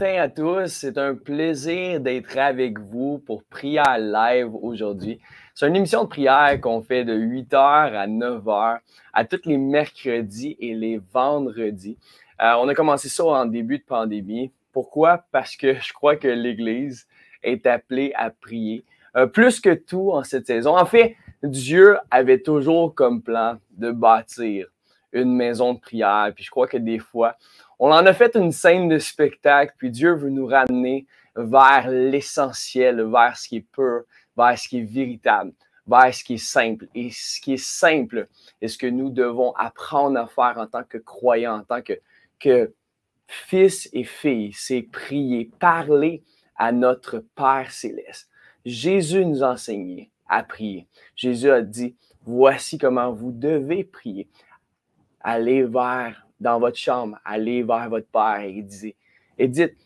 matin à tous. C'est un plaisir d'être avec vous pour Prière Live aujourd'hui. C'est une émission de prière qu'on fait de 8h à 9h à tous les mercredis et les vendredis. On a commencé ça en début de pandémie. Pourquoi? Parce que je crois que l'Église est appelée à prier. Plus que tout en cette saison. En fait, Dieu avait toujours comme plan de bâtir une maison de prière. Puis je crois que des fois, on en a fait une scène de spectacle, puis Dieu veut nous ramener vers l'essentiel, vers ce qui est pur, vers ce qui est véritable, vers ce qui est simple. Et ce qui est simple est ce que nous devons apprendre à faire en tant que croyants, en tant que fils et filles, c'est prier, parler à notre Père céleste. Jésus nous a enseigné à prier. Jésus a dit, voici comment vous devez prier. Allez dans votre chambre, allez vers votre Père et dites,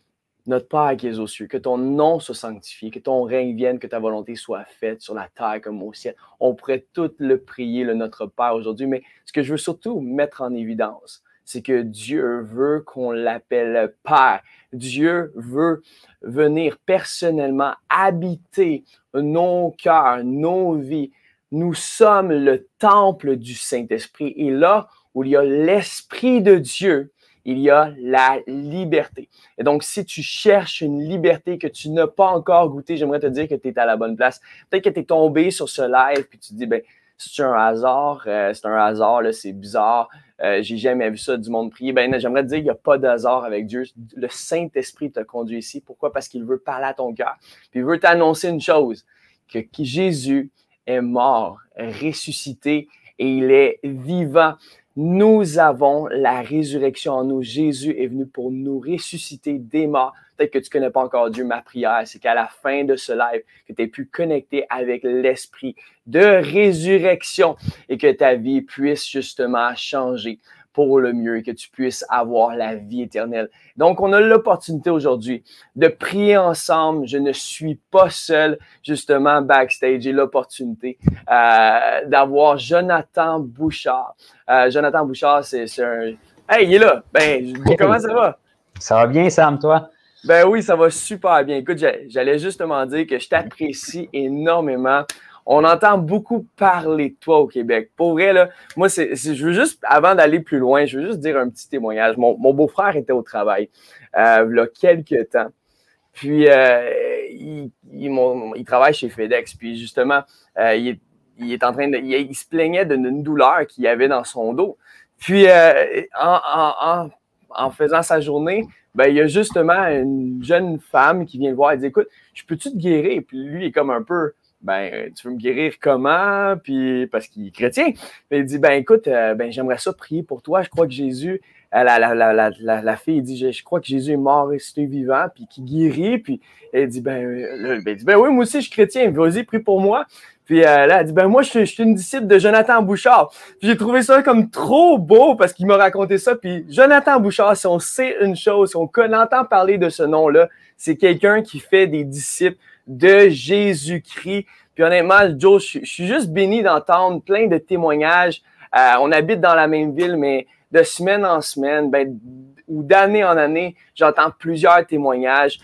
notre Père qui est aux cieux, que ton nom soit sanctifié, que ton règne vienne, que ta volonté soit faite sur la terre comme au ciel. On pourrait tout le prier, notre Père aujourd'hui, mais ce que je veux surtout mettre en évidence, c'est que Dieu veut qu'on l'appelle Père. Dieu veut venir personnellement habiter nos cœurs, nos vies. Nous sommes le temple du Saint-Esprit. Et là où il y a l'Esprit de Dieu, il y a la liberté. Et donc, si tu cherches une liberté que tu n'as pas encore goûtée, j'aimerais te dire que tu es à la bonne place. Peut-être que tu es tombé sur ce live puis tu te dis, ben, c'est un hasard, là, c'est bizarre, j'ai jamais vu ça du monde prier. Ben, j'aimerais te dire qu'il n'y a pas de hasard avec Dieu. Le Saint-Esprit te conduit ici. Pourquoi? Parce qu'il veut parler à ton cœur. Puis il veut t'annoncer une chose, que Jésus est mort, ressuscité et il est vivant. Nous avons la résurrection en nous. Jésus est venu pour nous ressusciter des morts. Peut-être que tu ne connais pas encore Dieu. Ma prière, c'est qu'à la fin de ce live, que tu aies pu connecter avec l'esprit de résurrection et que ta vie puisse justement changer pour le mieux et que tu puisses avoir la vie éternelle. Donc, on a l'opportunité aujourd'hui de prier ensemble. Je ne suis pas seul, justement, backstage. J'ai l'opportunité d'avoir Jonathan Bouchard. Jonathan Bouchard, c'est un... Hey, il est là! Ben, comment ça va? Ça va bien, Sam, toi? Ben oui, ça va super bien. Écoute, j'allais justement dire que je t'apprécie énormément. On entend beaucoup parler de toi au Québec. Pour vrai, là, moi, je veux juste, avant d'aller plus loin, je veux juste dire un petit témoignage. Mon beau-frère était au travail il y a quelques temps. Puis, il travaille chez FedEx. Puis, justement, il se plaignait d'une douleur qu'il avait dans son dos. Puis, en faisant sa journée, ben, il y a justement une jeune femme qui vient le voir et dit, écoute, je peux-tu te guérir? Puis lui, il est comme un peu, ben, tu veux me guérir comment? Puis, parce qu'il est chrétien. Puis il dit, ben, écoute, ben, j'aimerais ça prier pour toi. Je crois que Jésus, la fille, dit, je crois que Jésus est mort, ressuscité, vivant, puis qui guérit. Puis elle dit, ben oui, moi aussi, je suis chrétien. Vas-y, prie pour moi. Puis là, elle dit, ben moi, je suis une disciple de Jonathan Bouchard. Puis j'ai trouvé ça comme trop beau parce qu'il m'a raconté ça. Puis Jonathan Bouchard, si on sait une chose, si on entend parler de ce nom-là, c'est quelqu'un qui fait des disciples de Jésus-Christ. Puis honnêtement, Joe, je suis juste béni d'entendre plein de témoignages. On habite dans la même ville, mais de semaine en semaine, ben, ou d'année en année, j'entends plusieurs témoignages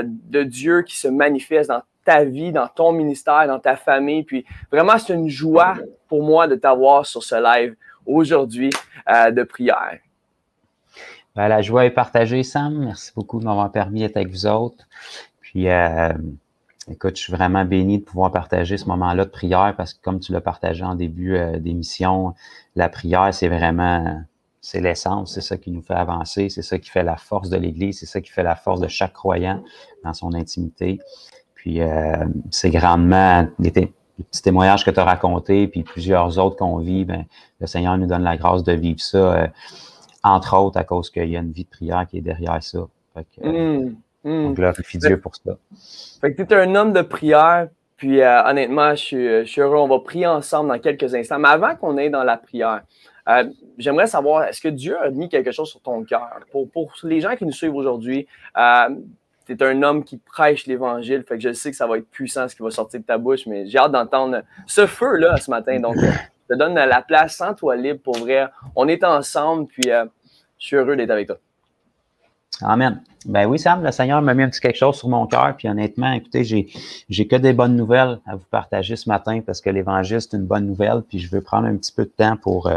de Dieu qui se manifestent dans ta vie, dans ton ministère, dans ta famille. Puis vraiment, c'est une joie pour moi de t'avoir sur ce live aujourd'hui de prière. Ben, la joie est partagée, Sam. Merci beaucoup de m'avoir permis d'être avec vous autres. Puis, écoute, je suis vraiment béni de pouvoir partager ce moment-là de prière parce que comme tu l'as partagé en début d'émission, la prière, c'est l'essence, c'est ça qui nous fait avancer, c'est ça qui fait la force de l'Église, c'est ça qui fait la force de chaque croyant dans son intimité. Puis, c'est grandement les petits témoignages que tu as racontés, puis plusieurs autres qu'on vit, ben, le Seigneur nous donne la grâce de vivre ça, entre autres à cause qu'il y a une vie de prière qui est derrière ça. Fait que, on glorifie Dieu pour ça. Fait que tu es un homme de prière, puis honnêtement, je suis heureux. On va prier ensemble dans quelques instants. Mais avant qu'on aille dans la prière, j'aimerais savoir, est-ce que Dieu a mis quelque chose sur ton cœur? Pour les gens qui nous suivent aujourd'hui, tu es un homme qui prêche l'Évangile, fait que je sais que ça va être puissant ce qui va sortir de ta bouche, mais j'ai hâte d'entendre ce feu-là ce matin. Donc, je te donne la place, sens-toi libre pour vrai. On est ensemble, puis je suis heureux d'être avec toi. Amen. Ben oui, Sam, le Seigneur m'a mis un petit quelque chose sur mon cœur, puis honnêtement, écoutez, j'ai que des bonnes nouvelles à vous partager ce matin parce que l'Évangile, c'est une bonne nouvelle, puis je veux prendre un petit peu de temps pour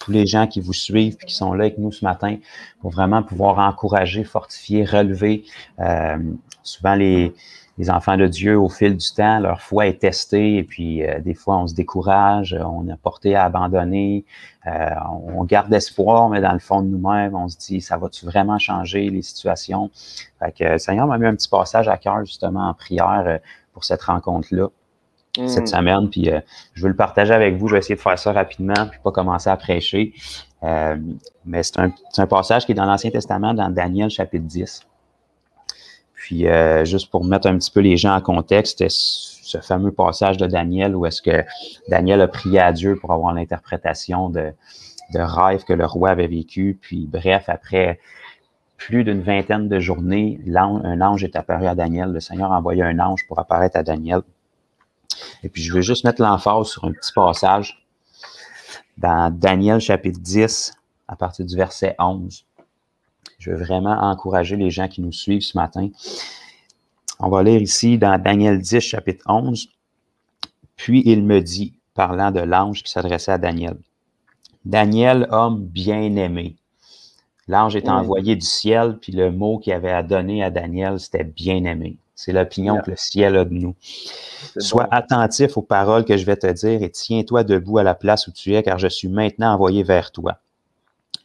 tous les gens qui vous suivent et qui sont là avec nous ce matin pour vraiment pouvoir encourager, fortifier, relever. Souvent, les enfants de Dieu, au fil du temps, leur foi est testée et puis des fois, on se décourage, on est porté à abandonner, on garde espoir, mais dans le fond de nous-mêmes, on se dit, ça va-tu vraiment changer les situations? Fait que le Seigneur m'a mis un petit passage à cœur, justement, en prière pour cette rencontre-là. Cette semaine, puis je veux le partager avec vous. Je vais essayer de faire ça rapidement, puis pas commencer à prêcher. Mais c'est un passage qui est dans l'Ancien Testament, dans Daniel, chapitre 10. Puis, juste pour mettre un petit peu les gens en contexte, c'était ce fameux passage de Daniel où est-ce que Daniel a prié à Dieu pour avoir l'interprétation de rêves que le roi avait vécu. Puis, bref, après plus d'une vingtaine de journées, un ange est apparu à Daniel. Le Seigneur a envoyé un ange pour apparaître à Daniel. Et puis, je veux juste mettre l'emphase sur un petit passage dans Daniel, chapitre 10, à partir du verset 11. Je veux vraiment encourager les gens qui nous suivent ce matin. On va lire ici dans Daniel 10, chapitre 11. Puis il me dit, parlant de l'ange qui s'adressait à Daniel, « Daniel, homme bien-aimé. » L'ange est envoyé du ciel, puis le mot qu'il avait à donner à Daniel, c'était « bien-aimé ». C'est l'opinion que le ciel a de nous. Sois attentif aux paroles que je vais te dire et tiens-toi debout à la place où tu es, car je suis maintenant envoyé vers toi.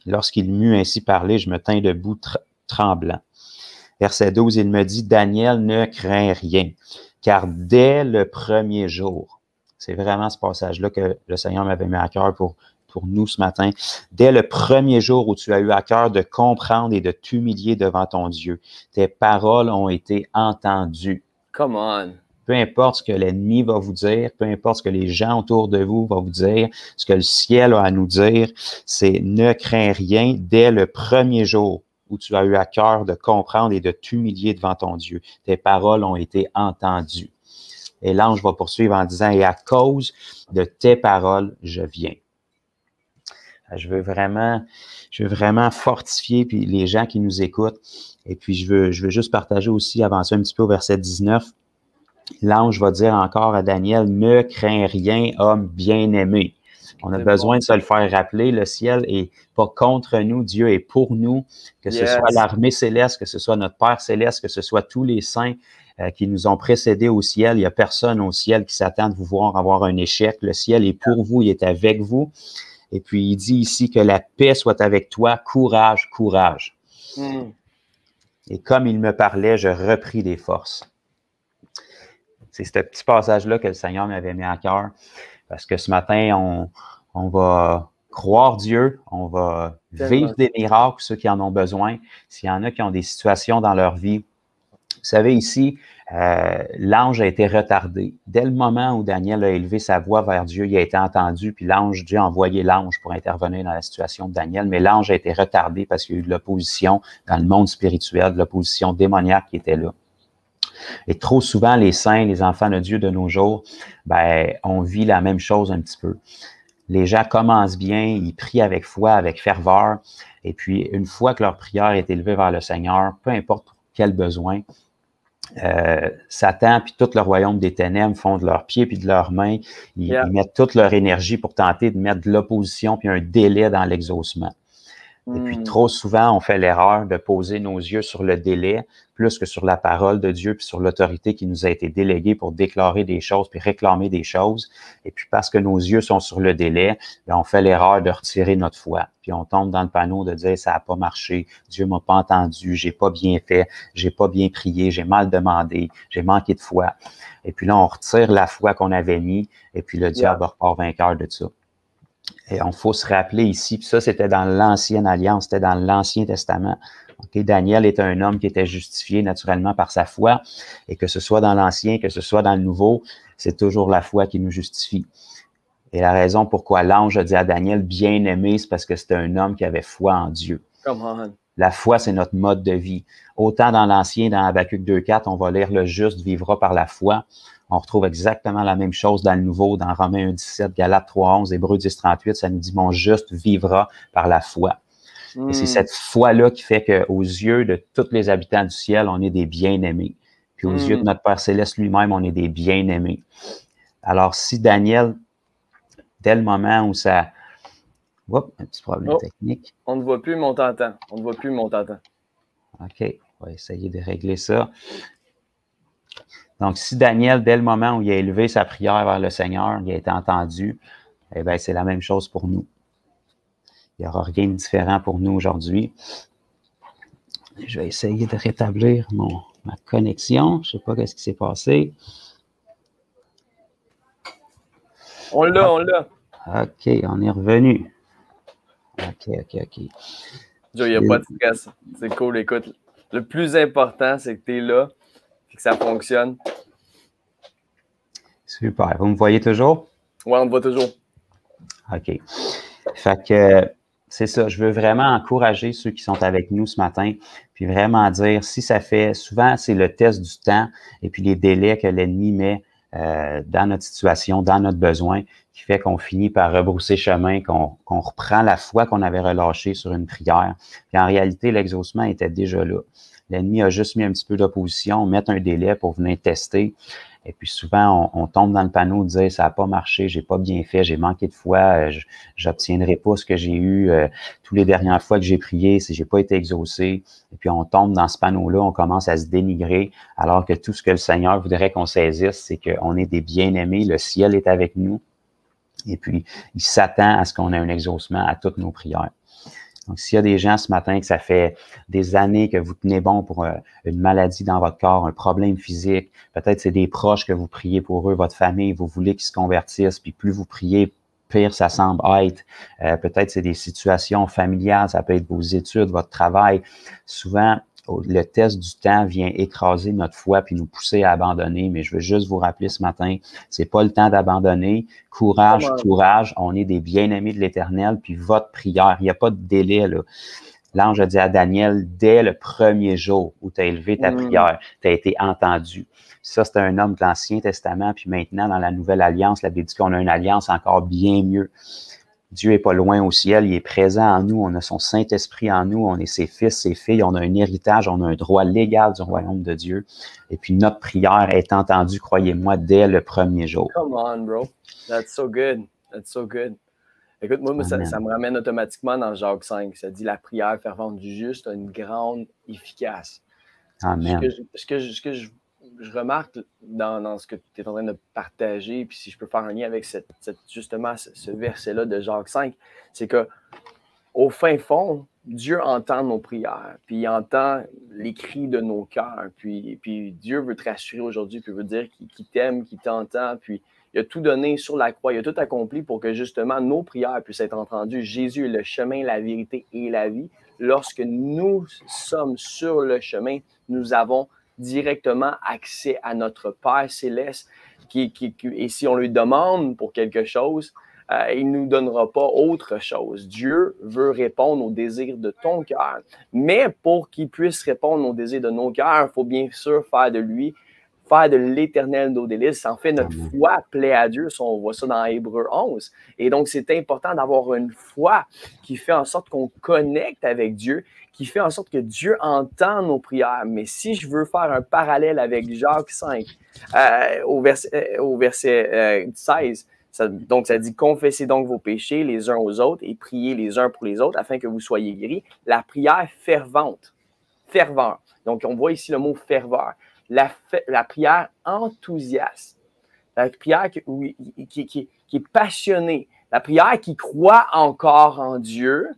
Lorsqu'il m'eut ainsi parlé, je me tins debout tremblant. Verset 12, il me dit, Daniel, ne crains rien, car dès le premier jour, c'est vraiment ce passage-là que le Seigneur m'avait mis à cœur pour nous ce matin, dès le premier jour où tu as eu à cœur de comprendre et de t'humilier devant ton Dieu, tes paroles ont été entendues. Come on. Peu importe ce que l'ennemi va vous dire, peu importe ce que les gens autour de vous vont vous dire, ce que le ciel a à nous dire, c'est ne crains rien dès le premier jour où tu as eu à cœur de comprendre et de t'humilier devant ton Dieu. Tes paroles ont été entendues. Et l'ange va poursuivre en disant, et à cause de tes paroles, je viens. Je veux vraiment fortifier puis les gens qui nous écoutent. Et puis, je veux juste partager aussi, avancer un petit peu au verset 19. L'ange va dire encore à Daniel, ne crains rien, homme bien-aimé. On a besoin de se le faire rappeler. Le ciel est pas contre nous, Dieu est pour nous, que ce soit l'armée céleste, que ce soit notre Père céleste, que ce soit tous les saints qui nous ont précédés au ciel. Il n'y a personne au ciel qui s'attend de vous voir avoir un échec. Le ciel est pour vous, il est avec vous. Et puis, il dit ici que la paix soit avec toi. Courage, courage. Et comme il me parlait, je repris des forces. C'est ce petit passage-là que le Seigneur m'avait mis à cœur. Parce que ce matin, on va croire Dieu, on va vivre des miracles, ceux qui en ont besoin. S'il y en a qui ont des situations dans leur vie, vous savez, ici, l'ange a été retardé. Dès le moment où Daniel a élevé sa voix vers Dieu, il a été entendu, puis Dieu a envoyé l'ange pour intervenir dans la situation de Daniel, mais l'ange a été retardé parce qu'il y a eu de l'opposition dans le monde spirituel, de l'opposition démoniaque qui était là. Et trop souvent, les saints, les enfants de Dieu de nos jours, on vit la même chose un petit peu. Les gens commencent bien, ils prient avec foi, avec ferveur, et puis une fois que leur prière est élevée vers le Seigneur, peu importe quel besoin, Satan puis tout le royaume des ténèbres font de leurs pieds puis de leurs mains, ils mettent toute leur énergie pour tenter de mettre de l'opposition puis un délai dans l'exaucement. Et puis trop souvent, on fait l'erreur de poser nos yeux sur le délai plus que sur la parole de Dieu puis sur l'autorité qui nous a été déléguée pour déclarer des choses puis réclamer des choses. Et puis parce que nos yeux sont sur le délai, on fait l'erreur de retirer notre foi. Puis on tombe dans le panneau de dire ça n'a pas marché, Dieu m'a pas entendu, j'ai pas bien fait, j'ai pas bien prié, j'ai mal demandé, j'ai manqué de foi. Et puis là, on retire la foi qu'on avait mis et puis le diable repart vainqueur de ça. Et on faut se rappeler ici, puis ça, c'était dans l'Ancienne Alliance, c'était dans l'Ancien Testament. Okay, Daniel était un homme qui était justifié naturellement par sa foi, et que ce soit dans l'Ancien, que ce soit dans le Nouveau, c'est toujours la foi qui nous justifie. Et la raison pourquoi l'ange a dit à Daniel, bien-aimé, c'est parce que c'était un homme qui avait foi en Dieu. Come on. La foi, c'est notre mode de vie. Autant dans l'Ancien, dans Habakkuk 2.4, on va lire « Le juste vivra par la foi ». On retrouve exactement la même chose dans le Nouveau, dans Romains 1.17, Galates 3.11, Hébreux 10.38, ça nous dit « Mon juste vivra par la foi ». Et c'est cette foi-là qui fait qu'aux yeux de tous les habitants du ciel, on est des bien-aimés. Puis aux yeux de notre Père Céleste lui-même, on est des bien-aimés. Alors, si Daniel, dès le moment où ça... Oups, un petit problème technique. On ne voit plus, mais on t'entend. On ne voit plus, mais on t'entend. OK, on va essayer de régler ça. Donc, si Daniel, dès le moment où il a élevé sa prière vers le Seigneur, il a été entendu, eh bien, c'est la même chose pour nous. Il n'y aura rien de différent pour nous aujourd'hui. Je vais essayer de rétablir ma connexion. Je ne sais pas ce qui s'est passé. On l'a, on l'a. OK, on est revenu. OK. Joe, il n'y a pas de stress. C'est cool, écoute. Le plus important, c'est que tu es là et que ça fonctionne. Super. Vous me voyez toujours? Oui, on te voit toujours. OK. Fait que c'est ça. Je veux vraiment encourager ceux qui sont avec nous ce matin, puis vraiment dire, si ça fait, souvent, c'est le test du temps et puis les délais que l'ennemi met dans notre situation, dans notre besoin, qui fait qu'on finit par rebrousser chemin, qu'on reprend la foi qu'on avait relâchée sur une prière. Puis en réalité, l'exaucement était déjà là. L'ennemi a juste mis un petit peu d'opposition, mettre un délai pour venir tester. Et puis souvent, on tombe dans le panneau de dire ça n'a pas marché, j'ai pas bien fait, j'ai manqué de foi, j'obtiendrai pas ce que j'ai eu toutes les dernières fois que j'ai prié, si j'ai pas été exaucé. Et puis on tombe dans ce panneau-là, on commence à se dénigrer, alors que tout ce que le Seigneur voudrait qu'on saisisse, c'est qu'on est des bien-aimés, le ciel est avec nous. Et puis, il s'attend à ce qu'on ait un exaucement à toutes nos prières. Donc, s'il y a des gens ce matin que ça fait des années que vous tenez bon pour une maladie dans votre corps, un problème physique, peut-être c'est des proches que vous priez pour eux, votre famille, vous voulez qu'ils se convertissent, puis plus vous priez, pire ça semble être. Peut-être c'est des situations familiales, ça peut être vos études, votre travail. Souvent, le test du temps vient écraser notre foi puis nous pousser à abandonner. Mais je veux juste vous rappeler ce matin, c'est pas le temps d'abandonner. Courage, courage. On est des bien-aimés de l'Éternel. Puis votre prière, il n'y a pas de délai, là. L'ange a dit à Daniel, dès le premier jour où tu as élevé ta prière, tu as été entendu. Ça, c'était un homme de l'Ancien Testament. Puis maintenant, dans la Nouvelle Alliance, la Bible dit qu'on a une alliance encore bien mieux. Dieu n'est pas loin au ciel, il est présent en nous, on a son Saint-Esprit en nous, on est ses fils, ses filles, on a un héritage, on a un droit légal du royaume de Dieu. Et puis notre prière est entendue, croyez-moi, dès le premier jour. Come on, bro. That's so good. That's so good. Écoute, moi, ça me ramène automatiquement dans Jacques 5. Ça dit la prière fervente du juste a une grande efficace. Amen. Ce que je remarque dans ce que tu es en train de partager, puis si je peux faire un lien avec justement ce verset-là de Jacques 5, c'est que au fin fond, Dieu entend nos prières, puis il entend les cris de nos cœurs, puis Dieu veut te rassurer aujourd'hui, puis veut dire qu'il t'aime, qu'il t'entend, puis il a tout donné sur la croix, il a tout accompli pour que justement nos prières puissent être entendues. Jésus est le chemin, la vérité et la vie. Lorsque nous sommes sur le chemin, nous avons directement accès à notre Père Céleste et si on lui demande pour quelque chose, il ne nous donnera pas autre chose. Dieu veut répondre aux désirs de ton cœur, mais pour qu'il puisse répondre aux désirs de nos cœurs, il faut bien sûr faire de l'Éternel nos délices. En fait, notre foi plaît à Dieu. On voit ça dans Hébreux 11. Et donc, c'est important d'avoir une foi qui fait en sorte qu'on connecte avec Dieu, qui fait en sorte que Dieu entend nos prières. Mais si je veux faire un parallèle avec Jacques 5, au verset 16, ça dit « Confessez donc vos péchés les uns aux autres et priez les uns pour les autres afin que vous soyez guéris. » La prière fervente, ferveur. Donc, on voit ici le mot « ferveur ». La prière enthousiaste, la prière qui est passionnée, la prière qui croit encore en Dieu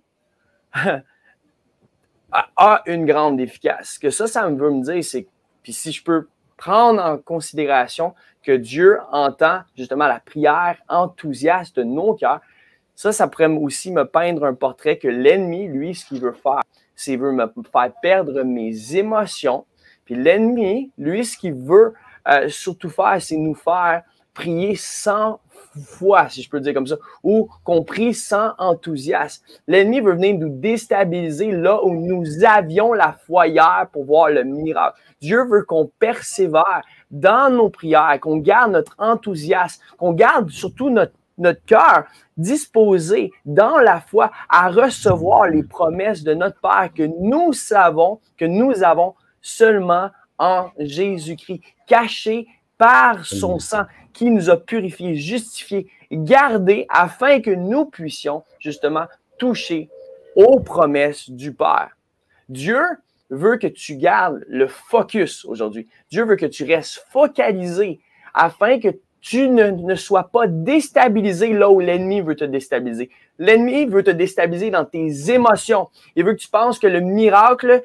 a une grande efficace. Ce que ça veut me dire, c'est, puis si je peux prendre en considération que Dieu entend justement la prière enthousiaste de nos cœurs, ça pourrait aussi me peindre un portrait que l'ennemi, lui, ce qu'il veut faire, c'est qu'il veut me faire perdre mes émotions. Puis l'ennemi, lui, ce qu'il veut surtout faire, c'est nous faire prier sans foi, si je peux dire comme ça, ou qu'on prie sans enthousiasme. L'ennemi veut venir nous déstabiliser là où nous avions la foi hier pour voir le miracle. Dieu veut qu'on persévère dans nos prières, qu'on garde notre enthousiasme, qu'on garde surtout notre notre cœur disposé dans la foi à recevoir les promesses de notre Père que nous avons seulement en Jésus-Christ, cachées par son sang qui nous a purifiés, justifiés, gardés afin que nous puissions justement toucher aux promesses du Père. Dieu veut que tu gardes le focus aujourd'hui. Dieu veut que tu restes focalisé afin que tu ne sois pas déstabilisé là où l'ennemi veut te déstabiliser. L'ennemi veut te déstabiliser dans tes émotions. Il veut que tu penses que le miracle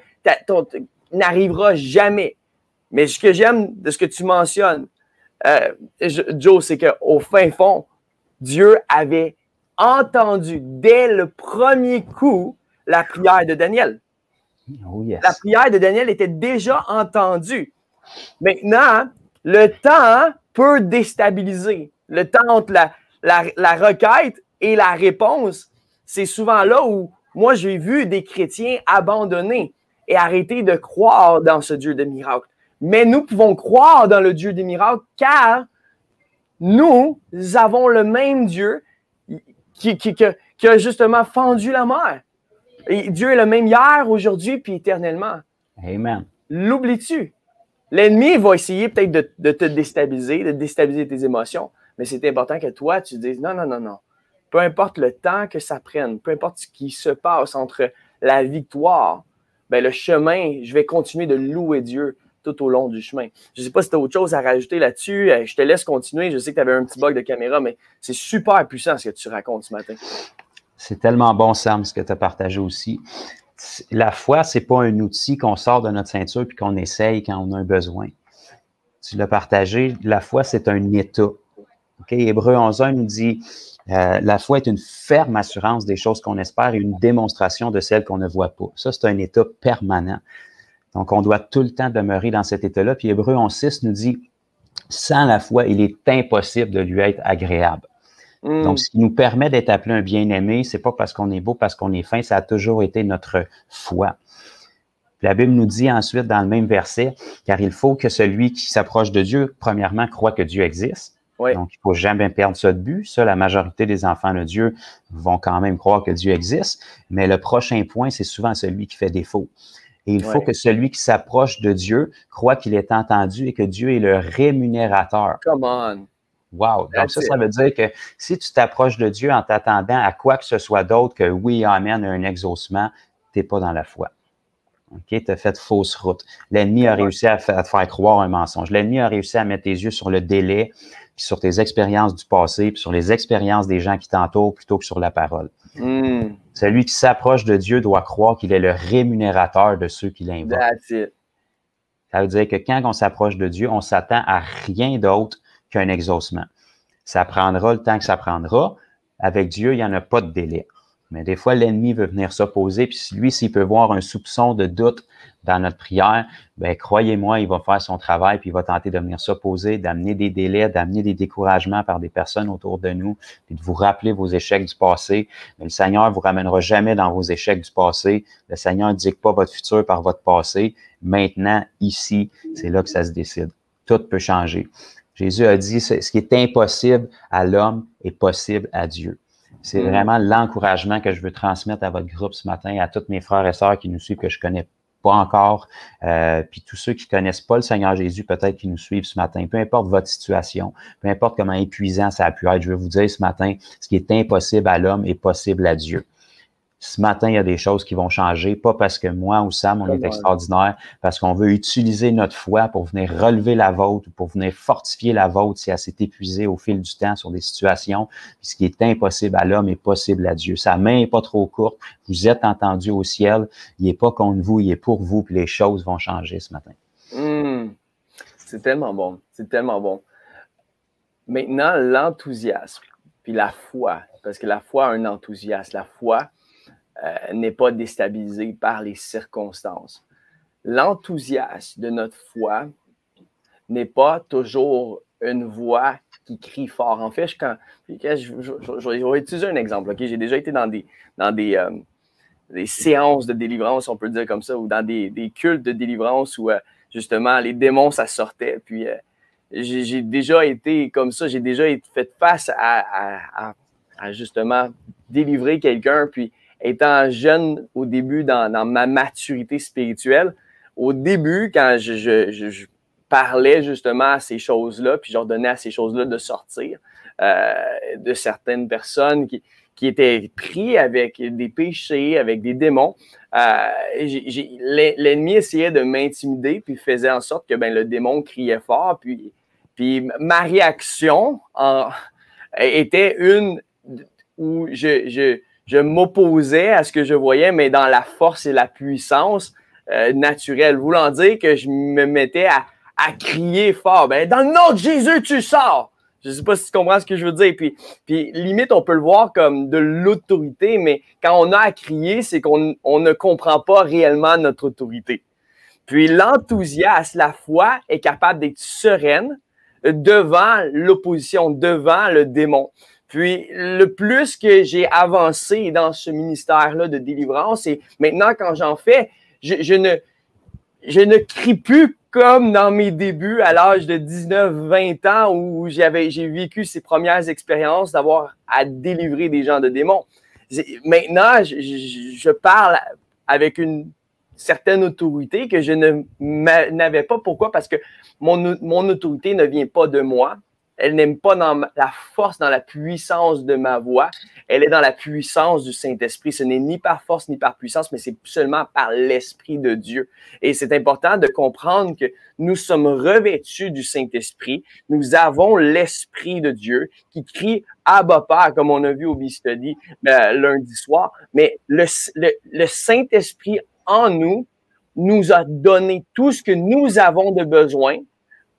n'arrivera jamais. Mais ce que j'aime de ce que tu mentionnes, Joe, c'est qu'au fin fond, Dieu avait entendu dès le premier coup la prière de Daniel. Oh yes. La prière de Daniel était déjà entendue. Maintenant, le temps peut déstabiliser. Le temps entre la requête et la réponse, c'est souvent là où moi, j'ai vu des chrétiens abandonner et arrêter de croire dans ce Dieu de miracles. Mais nous pouvons croire dans le Dieu des miracles car nous avons le même Dieu qui a justement fendu la mer. Et Dieu est le même hier, aujourd'hui, puis éternellement. Amen. L'oublies-tu? L'ennemi va essayer peut-être de te déstabiliser, de déstabiliser tes émotions, mais c'est important que toi, tu dises non, non, non, non. Peu importe le temps que ça prenne, peu importe ce qui se passe entre la victoire, ben le chemin, je vais continuer de louer Dieu tout au long du chemin. Je ne sais pas si tu as autre chose à rajouter là-dessus. Je te laisse continuer. Je sais que tu avais un petit bug de caméra, mais c'est super puissant ce que tu racontes ce matin. C'est tellement bon, Sam, ce que tu as partagé aussi. La foi, ce n'est pas un outil qu'on sort de notre ceinture puis qu'on essaye quand on a un besoin. Tu l'as partagé. La foi, c'est un état. Okay? Hébreux 11.1 nous dit la foi est une ferme assurance des choses qu'on espère et une démonstration de celles qu'on ne voit pas. Ça, c'est un état permanent. Donc, on doit tout le temps demeurer dans cet état-là. Puis Hébreux 11.6 nous dit sans la foi, il est impossible de lui être agréable. Donc, ce qui nous permet d'être appelé un bien-aimé, c'est pas parce qu'on est beau, parce qu'on est fin, ça a toujours été notre foi. La Bible nous dit ensuite dans le même verset, car il faut que celui qui s'approche de Dieu, premièrement, croit que Dieu existe. Oui. Donc, il ne faut jamais perdre ça de but. Ça, la majorité des enfants de Dieu vont quand même croire que Dieu existe. Mais le prochain point, c'est souvent celui qui fait défaut. Et il faut que celui qui s'approche de Dieu croit qu'il est entendu et que Dieu est le rémunérateur. Come on! Wow! Donc ça veut dire que si tu t'approches de Dieu en t'attendant à quoi que ce soit d'autre que oui, amen, un exaucement, tu n'es pas dans la foi. OK? Tu as fait fausse route. L'ennemi a réussi à te faire croire un mensonge. L'ennemi a réussi à mettre tes yeux sur le délai, puis sur tes expériences du passé, puis sur les expériences des gens qui t'entourent plutôt que sur la parole. Celui qui s'approche de Dieu doit croire qu'il est le rémunérateur de ceux qui l'invoquent. That's it. Ça veut dire que quand on s'approche de Dieu, on s'attend à rien d'autre qu'un exaucement. Ça prendra le temps que ça prendra. Avec Dieu, il n'y en a pas de délai. Mais des fois, l'ennemi veut venir s'opposer, puis lui, s'il peut voir un soupçon de doute dans notre prière, bien, croyez-moi, il va faire son travail, puis il va tenter de venir s'opposer, d'amener des délais, d'amener des découragements par des personnes autour de nous, puis de vous rappeler vos échecs du passé. Mais le Seigneur ne vous ramènera jamais dans vos échecs du passé. Le Seigneur ne dicte pas votre futur par votre passé. Maintenant, ici, c'est là que ça se décide. Tout peut changer. Jésus a dit, ce qui est impossible à l'homme est possible à Dieu. C'est vraiment l'encouragement que je veux transmettre à votre groupe ce matin, à tous mes frères et sœurs qui nous suivent, que je connais pas encore, puis tous ceux qui connaissent pas le Seigneur Jésus, peut-être qui nous suivent ce matin. Peu importe votre situation, peu importe comment épuisant ça a pu être, je veux vous dire ce matin, ce qui est impossible à l'homme est possible à Dieu. Ce matin, il y a des choses qui vont changer, pas parce que moi ou Sam, on est extraordinaire, parce qu'on veut utiliser notre foi pour venir relever la vôtre, pour venir fortifier la vôtre si elle s'est épuisée au fil du temps sur des situations. Puis ce qui est impossible à l'homme est possible à Dieu. Sa main n'est pas trop courte. Vous êtes entendus au ciel. Il n'est pas contre vous, il est pour vous, puis les choses vont changer ce matin. C'est tellement bon. C'est tellement bon. Maintenant, l'enthousiasme, puis la foi, parce que la foi a un enthousiasme. La foi n'est pas déstabilisé par les circonstances. L'enthousiasme de notre foi n'est pas toujours une voix qui crie fort. En fait, je vais utiliser un exemple. Okay? J'ai déjà été dans des séances de délivrance, on peut dire comme ça, ou dans des cultes de délivrance où justement les démons, ça sortait. Puis j'ai déjà été comme ça, j'ai déjà fait face à justement délivrer quelqu'un, puis étant jeune au début dans ma maturité spirituelle, au début, quand je parlais justement à ces choses-là, puis j'ordonnais à ces choses-là de sortir de certaines personnes qui étaient pris avec des péchés, avec des démons. L'ennemi essayait de m'intimider, puis faisait en sorte que le démon criait fort, puis ma réaction était une où je m'opposais à ce que je voyais, mais dans la force et la puissance naturelle, voulant dire que je me mettais à crier fort. Dans le nom de Jésus, tu sors! Je ne sais pas si tu comprends ce que je veux dire. Puis limite, on peut le voir comme de l'autorité, mais quand on a à crier, c'est qu'on ne comprend pas réellement notre autorité. Puis l'enthousiasme, la foi est capable d'être sereine devant l'opposition, devant le démon. Puis le plus que j'ai avancé dans ce ministère-là de délivrance, et maintenant quand j'en fais, je ne crie plus comme dans mes débuts à l'âge de 19-20 ans où j'ai vécu ces premières expériences d'avoir à délivrer des gens de démons. Maintenant, je parle avec une certaine autorité que je n'avais pas. Pourquoi? Parce que mon autorité ne vient pas de moi. Elle n'est pas dans la force, dans la puissance de ma voix. Elle est dans la puissance du Saint-Esprit. Ce n'est ni par force ni par puissance, mais c'est seulement par l'Esprit de Dieu. Et c'est important de comprendre que nous sommes revêtus du Saint-Esprit. Nous avons l'Esprit de Dieu qui crie « Abba Père », comme on a vu au B-Study lundi soir. Mais le Saint-Esprit en nous a donné tout ce que nous avons de besoin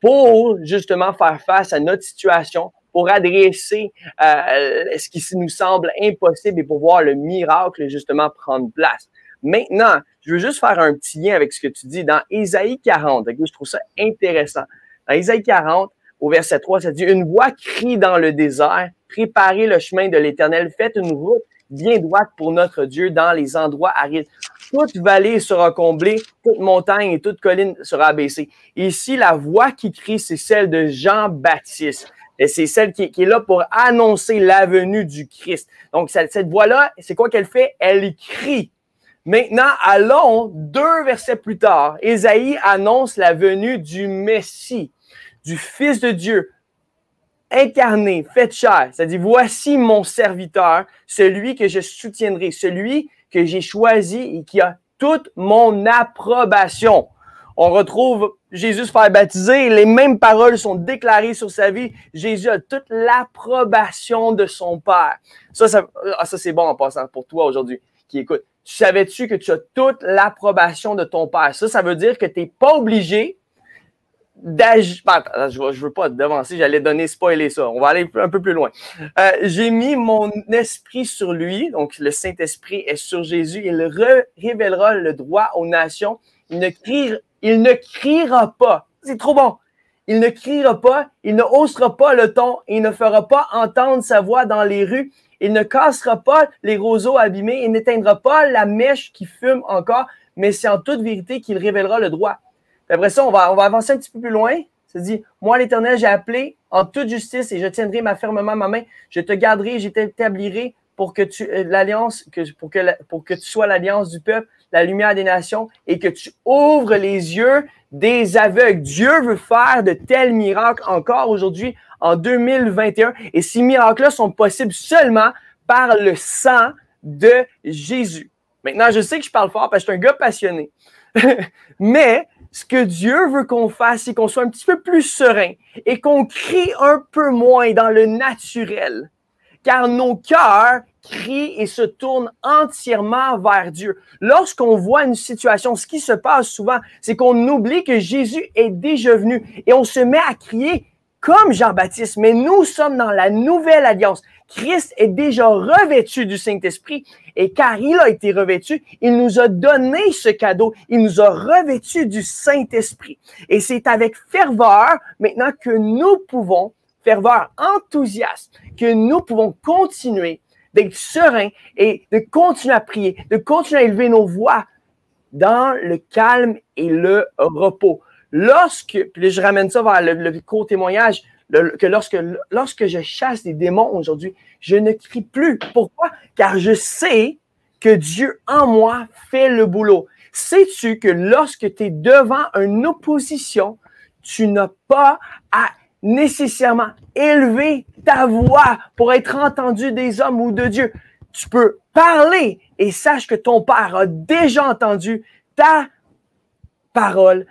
pour justement faire face à notre situation, pour adresser ce qui nous semble impossible et pour voir le miracle justement prendre place. Maintenant, je veux juste faire un petit lien avec ce que tu dis dans Ésaïe 40. Okay? Je trouve ça intéressant. Dans Ésaïe 40, au verset 3, ça dit « Une voix crie dans le désert, préparez le chemin de l'Éternel, faites une route bien droite pour notre Dieu dans les endroits arides. » Toute vallée sera comblée, toute montagne et toute colline sera abaissée. Ici, la voix qui crie, c'est celle de Jean-Baptiste. Et c'est celle qui est là pour annoncer la venue du Christ. Donc, cette voix-là, c'est quoi qu'elle fait? Elle crie. Maintenant, allons 2 versets plus tard. Ésaïe annonce la venue du Messie, du Fils de Dieu, incarné, fait chair. Ça dit, voici mon serviteur, celui que je soutiendrai, celui que j'ai choisi et qui a toute mon approbation. On retrouve Jésus se faire baptiser, les mêmes paroles sont déclarées sur sa vie. Jésus a toute l'approbation de son Père. Ça c'est bon en passant pour toi aujourd'hui qui écoute. Savais-tu que tu as toute l'approbation de ton Père? Ça veut dire que tu n'es pas obligé d'agir. Je veux pas te devancer, j'allais spoiler ça. On va aller un peu plus loin. J'ai mis mon esprit sur lui, donc le Saint-Esprit est sur Jésus. Il révélera le droit aux nations. Il ne criera pas. C'est trop bon. Il ne criera pas, il ne haussera pas le ton, il ne fera pas entendre sa voix dans les rues. Il ne cassera pas les roseaux abîmés, il n'éteindra pas la mèche qui fume encore, mais c'est en toute vérité qu'il révélera le droit. Après ça, on va avancer un petit peu plus loin. Ça dit, moi, l'Éternel, j'ai appelé en toute justice et je tiendrai fermement ma main. Je te garderai, je t'établirai pour que pour que tu sois l'alliance du peuple, la lumière des nations et que tu ouvres les yeux des aveugles. Dieu veut faire de tels miracles encore aujourd'hui en 2021. Et ces miracles-là sont possibles seulement par le sang de Jésus. Maintenant, je sais que je parle fort parce que je suis un gars passionné. Mais ce que Dieu veut qu'on fasse, c'est qu'on soit un petit peu plus serein et qu'on crie un peu moins dans le naturel. Car nos cœurs crient et se tournent entièrement vers Dieu. Lorsqu'on voit une situation, ce qui se passe souvent, c'est qu'on oublie que Jésus est déjà venu et on se met à crier comme Jean-Baptiste. Mais nous sommes dans la nouvelle alliance. Christ est déjà revêtu du Saint-Esprit et car il a été revêtu, il nous a donné ce cadeau. Il nous a revêtu du Saint-Esprit. Et c'est avec ferveur maintenant que nous pouvons, ferveur enthousiaste, que nous pouvons continuer d'être sereins et de continuer à prier, de continuer à élever nos voix dans le calme et le repos. puis là, je ramène ça vers le court témoignage, que lorsque je chasse des démons aujourd'hui, je ne crie plus. Pourquoi? Car je sais que Dieu en moi fait le boulot. Sais-tu que lorsque tu es devant une opposition, tu n'as pas à nécessairement élever ta voix pour être entendu des hommes ou de Dieu. Tu peux parler et sache que ton Père a déjà entendu ta parole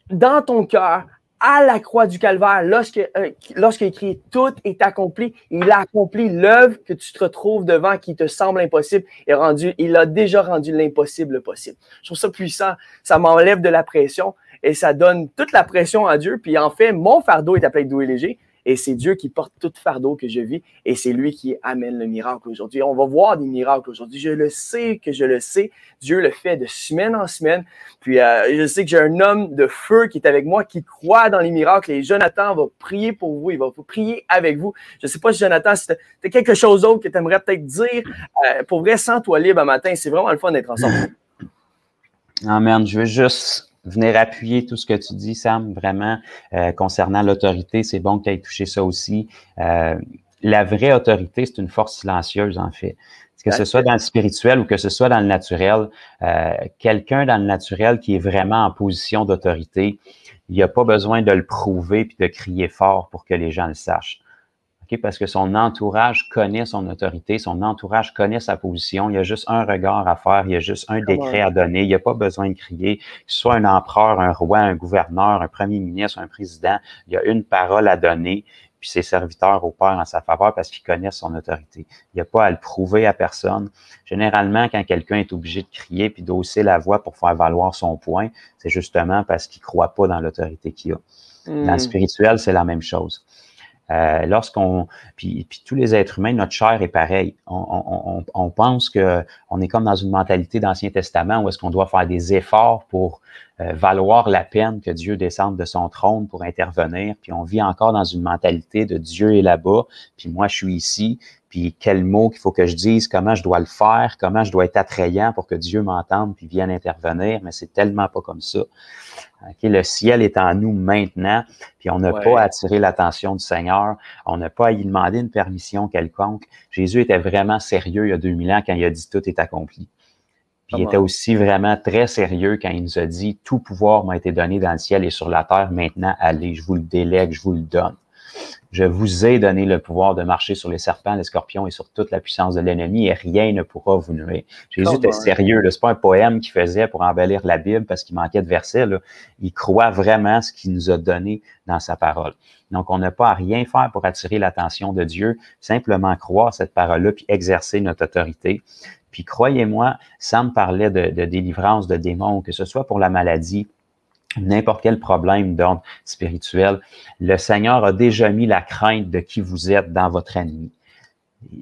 dans ton cœur à la croix du Calvaire. Lorsqu'il écrit « Tout est accompli », il a accompli l'œuvre que tu te retrouves devant qui te semble impossible il a déjà rendu l'impossible possible. Je trouve ça puissant. Ça m'enlève de la pression et ça donne toute la pression à Dieu. Puis en fait, mon fardeau est appelé doux et léger. Et c'est Dieu qui porte tout fardeau que je vis et c'est lui qui amène le miracle aujourd'hui. On va voir des miracles aujourd'hui. Je le sais que je le sais. Dieu le fait de semaine en semaine. Puis je sais que j'ai un homme de feu qui est avec moi, qui croit dans les miracles. Et Jonathan va prier pour vous. Il va prier avec vous. Je ne sais pas si Jonathan, si tu as quelque chose d'autre que tu aimerais peut-être dire. Pour vrai, sens-toi libre un matin. C'est vraiment le fun d'être ensemble. Amen. Je veux juste venir appuyer tout ce que tu dis, Sam, vraiment, concernant l'autorité. C'est bon que tu aies touché ça aussi. La vraie autorité, c'est une force silencieuse, en fait. Que ce soit dans le spirituel ou que ce soit dans le naturel, quelqu'un dans le naturel qui est vraiment en position d'autorité, il n'y a pas besoin de le prouver puis de crier fort pour que les gens le sachent. Parce que son entourage connaît son autorité, son entourage connaît sa position. Il y a juste un regard à faire, il y a juste un décret à donner. Il n'y a pas besoin de crier. Que ce soit un empereur, un roi, un gouverneur, un premier ministre, un président, il y a une parole à donner, puis ses serviteurs opèrent en sa faveur parce qu'ils connaissent son autorité. Il n'y a pas à le prouver à personne. Généralement, quand quelqu'un est obligé de crier puis d'hausser la voix pour faire valoir son point, c'est justement parce qu'il ne croit pas dans l'autorité qu'il a. Dans le spirituel, c'est la même chose. Puis tous les êtres humains, notre chair est pareil. On pense que on est comme dans une mentalité d'Ancien Testament où est-ce qu'on doit faire des efforts pour valoir la peine que Dieu descende de son trône pour intervenir. Puis on vit encore dans une mentalité de Dieu est là-bas, puis moi je suis ici. Puis quel mot qu'il faut que je dise, comment je dois le faire, comment je dois être attrayant pour que Dieu m'entende puis vienne intervenir. Mais c'est tellement pas comme ça. Le ciel est en nous maintenant, puis on n'a pas à attirer l'attention du Seigneur, on n'a pas à y demander une permission quelconque. Jésus était vraiment sérieux il y a 2000 ans quand il a dit « Tout est accompli ». Puis il était aussi vraiment très sérieux quand il nous a dit « Tout pouvoir m'a été donné dans le ciel et sur la terre, maintenant allez, je vous le délègue, je vous le donne ». Je vous ai donné le pouvoir de marcher sur les serpents, les scorpions et sur toute la puissance de l'ennemi et rien ne pourra vous nuire. Jésus était sérieux. C'est pas un poème qu'il faisait pour embellir la Bible parce qu'il manquait de versets. Là. Il croit vraiment ce qu'il nous a donné dans sa parole. Donc, on n'a pas à rien faire pour attirer l'attention de Dieu, simplement croire cette parole-là puis exercer notre autorité. Puis croyez-moi, Sam parlait de délivrance de démons, que ce soit pour la maladie, n'importe quel problème d'ordre spirituel, le Seigneur a déjà mis la crainte de qui vous êtes dans votre ennemi.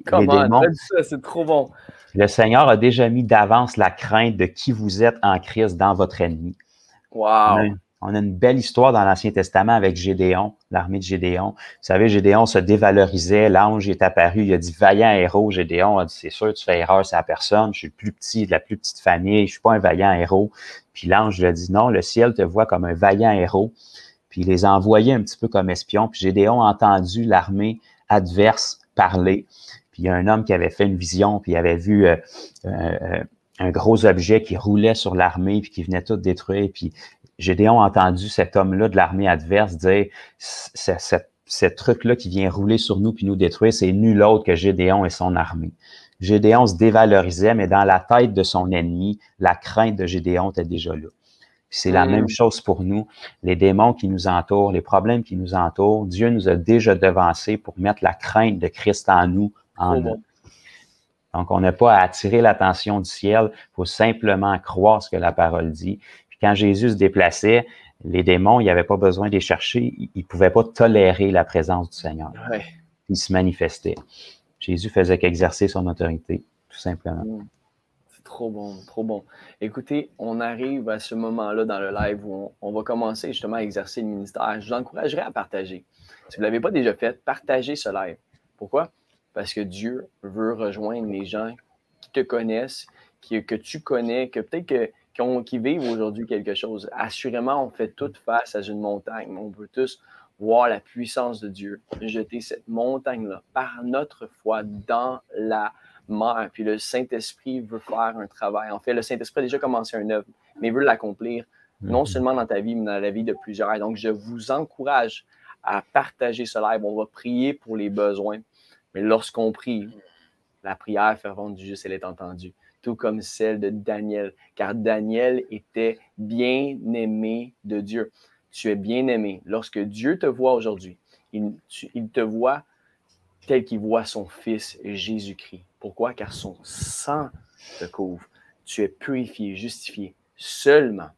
Comment? Les démons, ça, c'est trop bon. Le Seigneur a déjà mis d'avance la crainte de qui vous êtes en Christ dans votre ennemi. Wow! On a une belle histoire dans l'Ancien Testament avec Gédéon, l'armée de Gédéon. Vous savez, Gédéon se dévalorisait, l'ange est apparu, il a dit « Vaillant héros ». Gédéon a dit « C'est sûr, tu fais erreur, c'est la personne, je suis le plus petit de la plus petite famille, je suis pas un vaillant héros ». Puis l'ange lui a dit « Non, le ciel te voit comme un vaillant héros ». Puis il les a envoyés un petit peu comme espions. Puis Gédéon a entendu l'armée adverse parler. Puis il y a un homme qui avait fait une vision, puis il avait vu un gros objet qui roulait sur l'armée, puis qui venait tout détruire. Puis Gédéon a entendu cet homme-là de l'armée adverse dire « Ce truc-là qui vient rouler sur nous puis nous détruire, c'est nul autre que Gédéon et son armée. » Gédéon se dévalorisait, mais dans la tête de son ennemi, la crainte de Gédéon était déjà là. C'est la même chose pour nous. Les démons qui nous entourent, les problèmes qui nous entourent, Dieu nous a déjà devancés pour mettre la crainte de Christ en nous. Donc, on n'a pas à attirer l'attention du ciel. Il faut simplement croire ce que la parole dit. Puis quand Jésus se déplaçait, les démons, il n'y avait pas besoin de les chercher. Ils ne pouvaient pas tolérer la présence du Seigneur. Ils se manifestaient. Jésus faisait qu'exercer son autorité, tout simplement. C'est trop bon, trop bon. Écoutez, on arrive à ce moment-là dans le live où on va commencer justement à exercer le ministère. Je vous encouragerais à partager. Si vous ne l'avez pas déjà fait, partagez ce live. Pourquoi? Parce que Dieu veut rejoindre les gens qui te connaissent, que tu connais, que peut-être que qui vivent aujourd'hui quelque chose. Assurément, on fait tout face à une montagne. On peut tous voir la puissance de Dieu jeter cette montagne-là par notre foi dans la mer. Puis le Saint-Esprit veut faire un travail. En fait, le Saint-Esprit a déjà commencé une œuvre, mais veut l'accomplir non seulement dans ta vie, mais dans la vie de plusieurs. Donc, je vous encourage à partager ce live. On va prier pour les besoins. Mais lorsqu'on prie, la prière fervente du juste, elle est entendue. Tout comme celle de Daniel. Car Daniel était bien-aimé de Dieu. Tu es bien-aimé. Lorsque Dieu te voit aujourd'hui, il te voit tel qu'il voit son Fils Jésus-Christ. Pourquoi? Car son sang te couvre. Tu es purifié, justifié seulement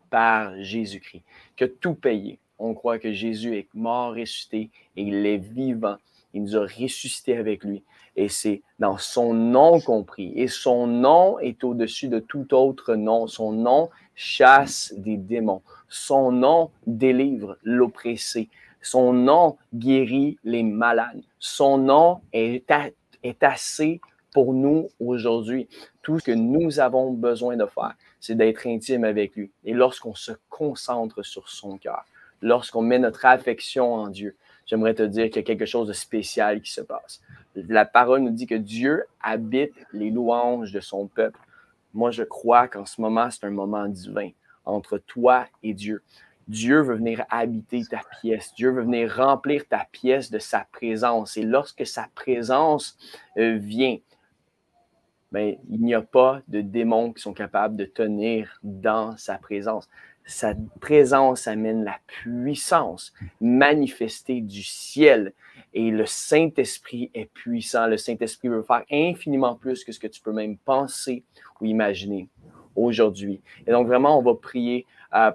par Jésus-Christ. Que tout payé. On croit que Jésus est mort, ressuscité et il est vivant. Il nous a ressuscités avec lui. Et c'est dans son nom qu'on prie. Et son nom est au-dessus de tout autre nom. Son nom chasse des démons. Son nom délivre l'oppressé. Son nom guérit les malades. Son nom est assez pour nous aujourd'hui. Tout ce que nous avons besoin de faire, c'est d'être intime avec lui. Et lorsqu'on se concentre sur son cœur, lorsqu'on met notre affection en Dieu, j'aimerais te dire qu'il y a quelque chose de spécial qui se passe. La parole nous dit que Dieu habite les louanges de son peuple. Moi, je crois qu'en ce moment, c'est un moment divin entre toi et Dieu. Dieu veut venir habiter ta pièce. Dieu veut venir remplir ta pièce de sa présence. Et lorsque sa présence vient, ben, il n'y a pas de démons qui sont capables de tenir dans sa présence. Sa présence amène la puissance manifestée du ciel. Et le Saint-Esprit est puissant. Le Saint-Esprit veut faire infiniment plus que ce que tu peux même penser ou imaginer aujourd'hui. Et donc, vraiment, on va prier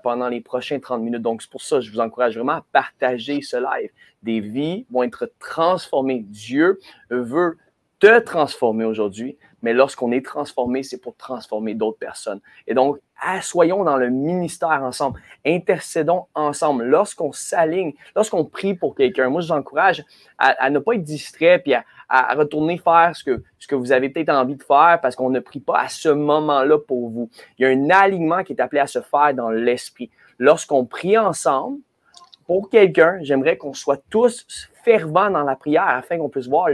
pendant les prochains 30 minutes. Donc, c'est pour ça que je vous encourage vraiment à partager ce live. Des vies vont être transformées. Dieu veut te transformer aujourd'hui, mais lorsqu'on est transformé, c'est pour transformer d'autres personnes. Et donc, soyons dans le ministère ensemble, intercédons ensemble. Lorsqu'on s'aligne, lorsqu'on prie pour quelqu'un, moi, je vous encourage à ne pas être distrait puis à retourner faire ce que vous avez peut-être envie de faire parce qu'on ne prie pas à ce moment-là pour vous. Il y a un alignement qui est appelé à se faire dans l'esprit. Lorsqu'on prie ensemble pour quelqu'un, j'aimerais qu'on soit tous fervents dans la prière afin qu'on puisse voir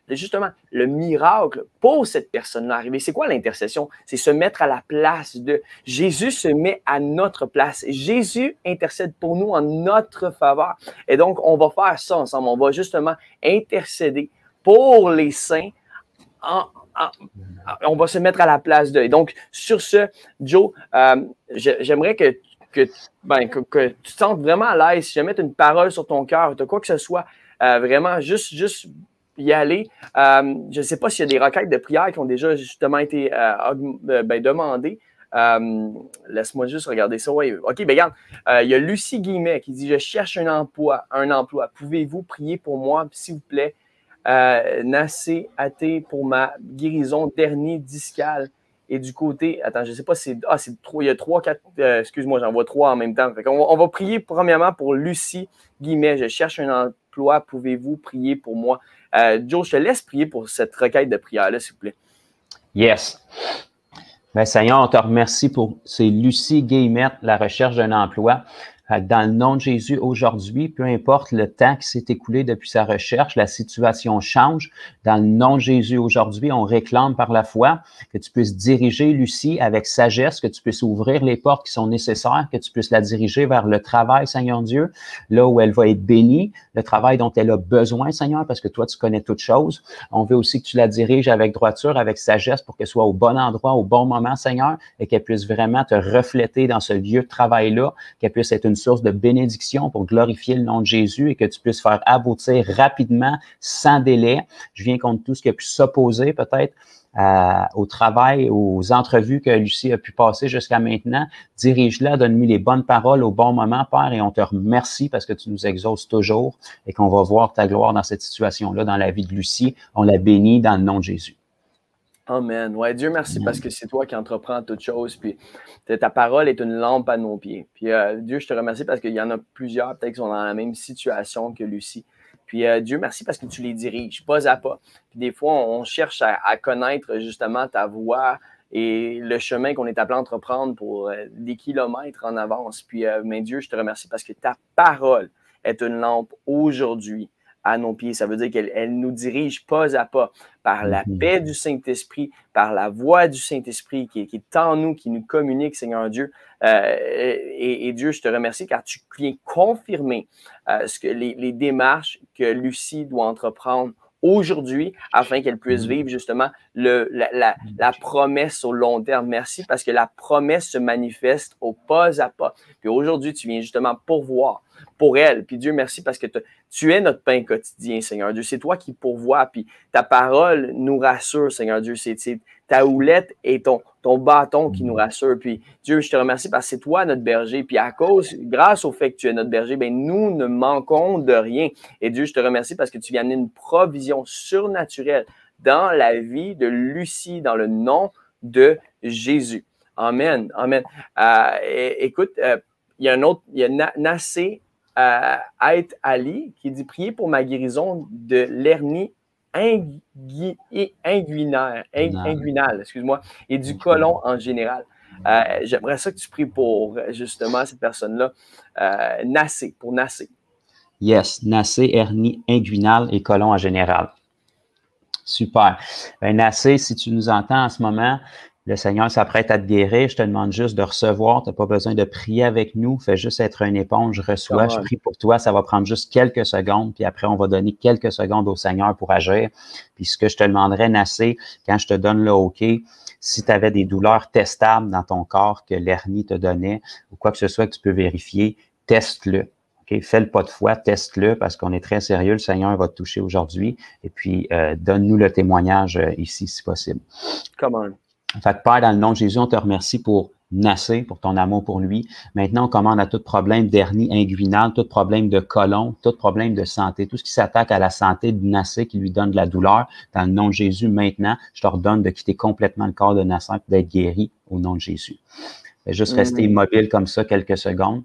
justement le miracle pour cette personne-là arriver. C'est quoi l'intercession? C'est se mettre à la place de Jésus, se met à notre place. Jésus intercède pour nous en notre faveur. Et donc, on va faire ça ensemble. On va justement intercéder pour les saints. On va se mettre à la place d'eux. Et donc, sur ce, Joe, j'aimerais que tu te sentes vraiment à l'aise. Si jamais tu as une parole sur ton cœur, tu as quoi que ce soit, vraiment, juste y aller. Je ne sais pas s'il y a des requêtes de prière qui ont déjà justement été demandées. Laisse-moi juste regarder ça. Ouais. OK, ben regarde, il y a Lucie Guillemet qui dit « Je cherche un emploi. Pouvez-vous prier pour moi, s'il vous plaît? Nassé, athée pour ma guérison dernier discale. » Et du côté, attends, je ne sais pas si c'est trois, il y a 3, 4, excuse-moi, j'en vois 3 en même temps. On va prier premièrement pour Lucie Guillemet. Je cherche un emploi. Pouvez-vous prier pour moi? Joe, je te laisse prier pour cette requête de prière-là, s'il vous plaît. Yes. Bien, Seigneur, on te remercie pour c'est Lucie Guillemette, la recherche d'un emploi. Dans le nom de Jésus, aujourd'hui, peu importe le temps qui s'est écoulé depuis sa recherche, la situation change. Dans le nom de Jésus, aujourd'hui, on réclame par la foi que tu puisses diriger Lucie avec sagesse, que tu puisses ouvrir les portes qui sont nécessaires, que tu puisses la diriger vers le travail, Seigneur Dieu, là où elle va être bénie, le travail dont elle a besoin, Seigneur, parce que toi, tu connais toutes choses. On veut aussi que tu la diriges avec droiture, avec sagesse, pour qu'elle soit au bon endroit, au bon moment, Seigneur, et qu'elle puisse vraiment te refléter dans ce lieu de travail-là, qu'elle puisse être une source de bénédiction pour glorifier le nom de Jésus et que tu puisses faire aboutir rapidement, sans délai. Je viens contre tout ce qui a pu s'opposer peut-être au travail, aux entrevues que Lucie a pu passer jusqu'à maintenant. Dirige-la, donne-lui les bonnes paroles au bon moment, Père, et on te remercie parce que tu nous exauces toujours et qu'on va voir ta gloire dans cette situation-là, dans la vie de Lucie. On la bénit dans le nom de Jésus. Amen. Ouais, Dieu merci parce que c'est toi qui entreprends toutes choses. Puis ta parole est une lampe à nos pieds. Puis Dieu, je te remercie parce qu'il y en a plusieurs peut-être qui sont dans la même situation que Lucie. Puis Dieu merci parce que tu les diriges pas à pas. Puis des fois, on cherche à connaître justement ta voix et le chemin qu'on est appelé à entreprendre pour des kilomètres en avance. Puis, mais Dieu, je te remercie parce que ta parole est une lampe aujourd'hui à nos pieds. Ça veut dire qu'elle nous dirige pas à pas par la paix du Saint-Esprit, par la voix du Saint-Esprit qui est en nous, qui nous communique, Seigneur Dieu. Et Dieu, je te remercie car tu viens confirmer les démarches que Lucie doit entreprendre aujourd'hui afin qu'elle puisse vivre justement la promesse au long terme. Merci parce que la promesse se manifeste au pas à pas. Puis aujourd'hui, tu viens justement pourvoir pour elle. Puis Dieu, merci parce que tu es notre pain quotidien, Seigneur Dieu. C'est toi qui pourvois. Puis ta parole nous rassure, Seigneur Dieu. C'est ta houlette et ton bâton qui nous rassure. Puis Dieu, je te remercie parce que c'est toi notre berger. Puis grâce au fait que tu es notre berger, ben nous ne manquons de rien. Et Dieu, je te remercie parce que tu viens amener une provision surnaturelle dans la vie de Lucie, dans le nom de Jésus. Amen. Amen. Écoute, il y a un autre, il y a Nassé Ait Ali qui dit prier pour ma guérison de l'hernie inguinale, excuse-moi, et du côlon en général. J'aimerais ça que tu pries pour justement cette personne-là, Nassé, pour Nassé. Yes, Nassé, hernie inguinale et côlon en général. Super. Ben, Nassé, si tu nous entends en ce moment, le Seigneur s'apprête à te guérir. Je te demande juste de recevoir. Tu n'as pas besoin de prier avec nous. Fais juste être une éponge. Je reçois. Je prie pour toi. Ça va prendre juste quelques secondes. Puis après, on va donner quelques secondes au Seigneur pour agir. Puis ce que je te demanderais, Nassé, quand je te donne le OK, si tu avais des douleurs testables dans ton corps que l'hernie te donnait ou quoi que ce soit que tu peux vérifier, teste-le. Okay? Fais le pas de foi, teste-le parce qu'on est très sérieux. Le Seigneur va te toucher aujourd'hui. Et puis, donne-nous le témoignage ici, si possible. Comment? Fait que Père, dans le nom de Jésus, on te remercie pour Nassé, pour ton amour pour lui. Maintenant, on commande à tout problème d'hernie inguinale, tout problème de côlon, tout problème de santé, tout ce qui s'attaque à la santé de Nassé qui lui donne de la douleur. Dans le nom de Jésus, maintenant, je t'ordonne de quitter complètement le corps de Nassé et d'être guéri au nom de Jésus. Fais juste rester immobile comme ça quelques secondes.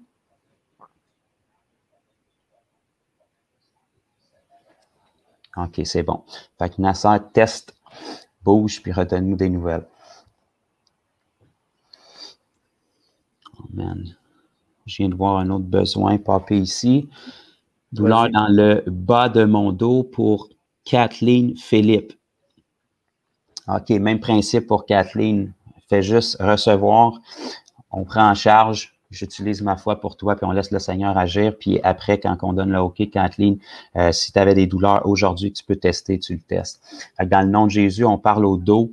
OK, c'est bon. Fait que Nassé, teste, bouge, puis redonne-nous des nouvelles. Amen. Je viens de voir un autre besoin popper ici. Douleur dans le bas de mon dos pour Kathleen Philippe. OK, même principe pour Kathleen. Fais juste recevoir. On prend en charge. J'utilise ma foi pour toi, puis on laisse le Seigneur agir. Puis après, quand on donne le OK, Kathleen, si tu avais des douleurs aujourd'hui, tu peux tester, tu le testes. Dans le nom de Jésus, on parle au dos.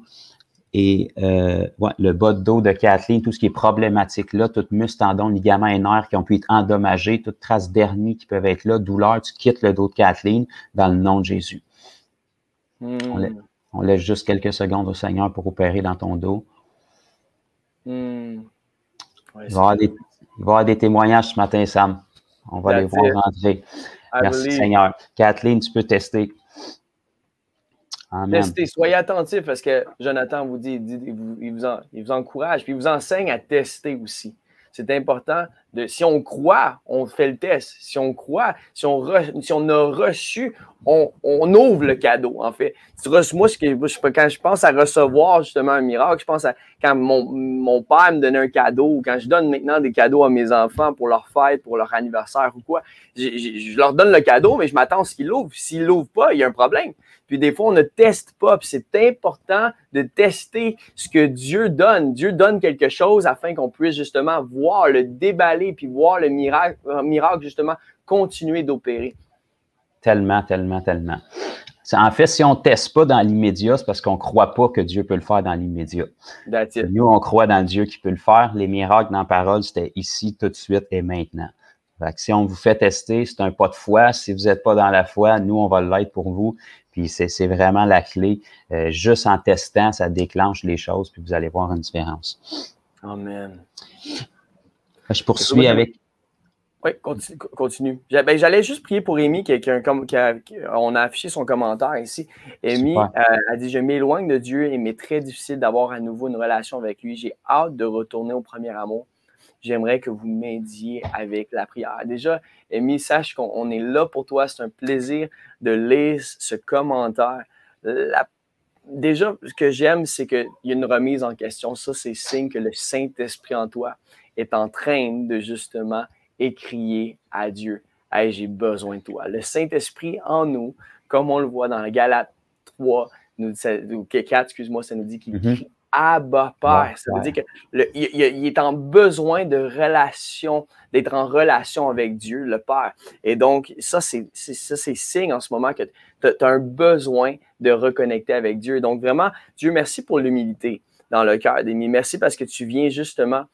Et le bas de dos de Kathleen, tout ce qui est problématique là, tout muscle, tendon, ligaments et nerfs qui ont pu être endommagés, toute trace d'hernie qui peuvent être là, douleur, tu quittes le dos de Kathleen dans le nom de Jésus. On laisse juste quelques secondes au Seigneur pour opérer dans ton dos. Ouais, il va y avoir des témoignages ce matin, Sam. On va les voir rentrer. Merci, Seigneur. Kathleen, tu peux tester. Amen. Testez, soyez attentifs parce que Jonathan vous dit, il vous encourage, puis il vous enseigne à tester aussi. C'est important. Si on croit, on fait le test. Si on croit, si on a reçu, on ouvre le cadeau, en fait. Moi, quand je pense à recevoir justement un miracle, je pense à quand mon père me donnait un cadeau ou quand je donne maintenant des cadeaux à mes enfants pour leur fête, pour leur anniversaire ou quoi. Je leur donne le cadeau, mais je m'attends à ce qu'ils l'ouvrent. S'ils ne l'ouvrent pas, il y a un problème. Puis des fois, on ne teste pas. Puis c'est important de tester ce que Dieu donne. Dieu donne quelque chose afin qu'on puisse justement voir le déballer puis voir le miracle justement continuer d'opérer. Tellement, tellement, tellement. En fait, si on ne teste pas dans l'immédiat, c'est parce qu'on ne croit pas que Dieu peut le faire dans l'immédiat. Nous, on croit dans Dieu qui peut le faire. Les miracles dans la parole, c'était ici, tout de suite et maintenant. Fait que si on vous fait tester, c'est un pas de foi. Si vous n'êtes pas dans la foi, nous, on va l'être pour vous. Puis c'est vraiment la clé. Juste en testant, ça déclenche les choses, puis vous allez voir une différence. Amen. Je poursuis avec... Oui, continue. J'allais juste prier pour Amy, on a affiché son commentaire ici. Amy a dit « Je m'éloigne de Dieu et m'est très difficile d'avoir à nouveau une relation avec lui. J'ai hâte de retourner au premier amour. J'aimerais que vous m'aidiez avec la prière. » Déjà, Amy, sache qu'on est là pour toi. C'est un plaisir de lire ce commentaire. déjà, ce que j'aime, c'est qu'il y a une remise en question. Ça, c'est signe que le Saint-Esprit en toi est en train de justement écrier à Dieu. Hey, j'ai besoin de toi. Le Saint-Esprit en nous, comme on le voit dans la Galates 3, ou 4, excuse-moi, ça nous dit qu'il crie Abba Père. Ça veut dire qu'il est en besoin de relation, d'être en relation avec Dieu, le Père. Et donc, ça, c'est signe en ce moment que tu as un besoin de reconnecter avec Dieu. Donc, vraiment, Dieu, merci pour l'humilité dans le cœur d'Émile. Merci parce que tu viens justement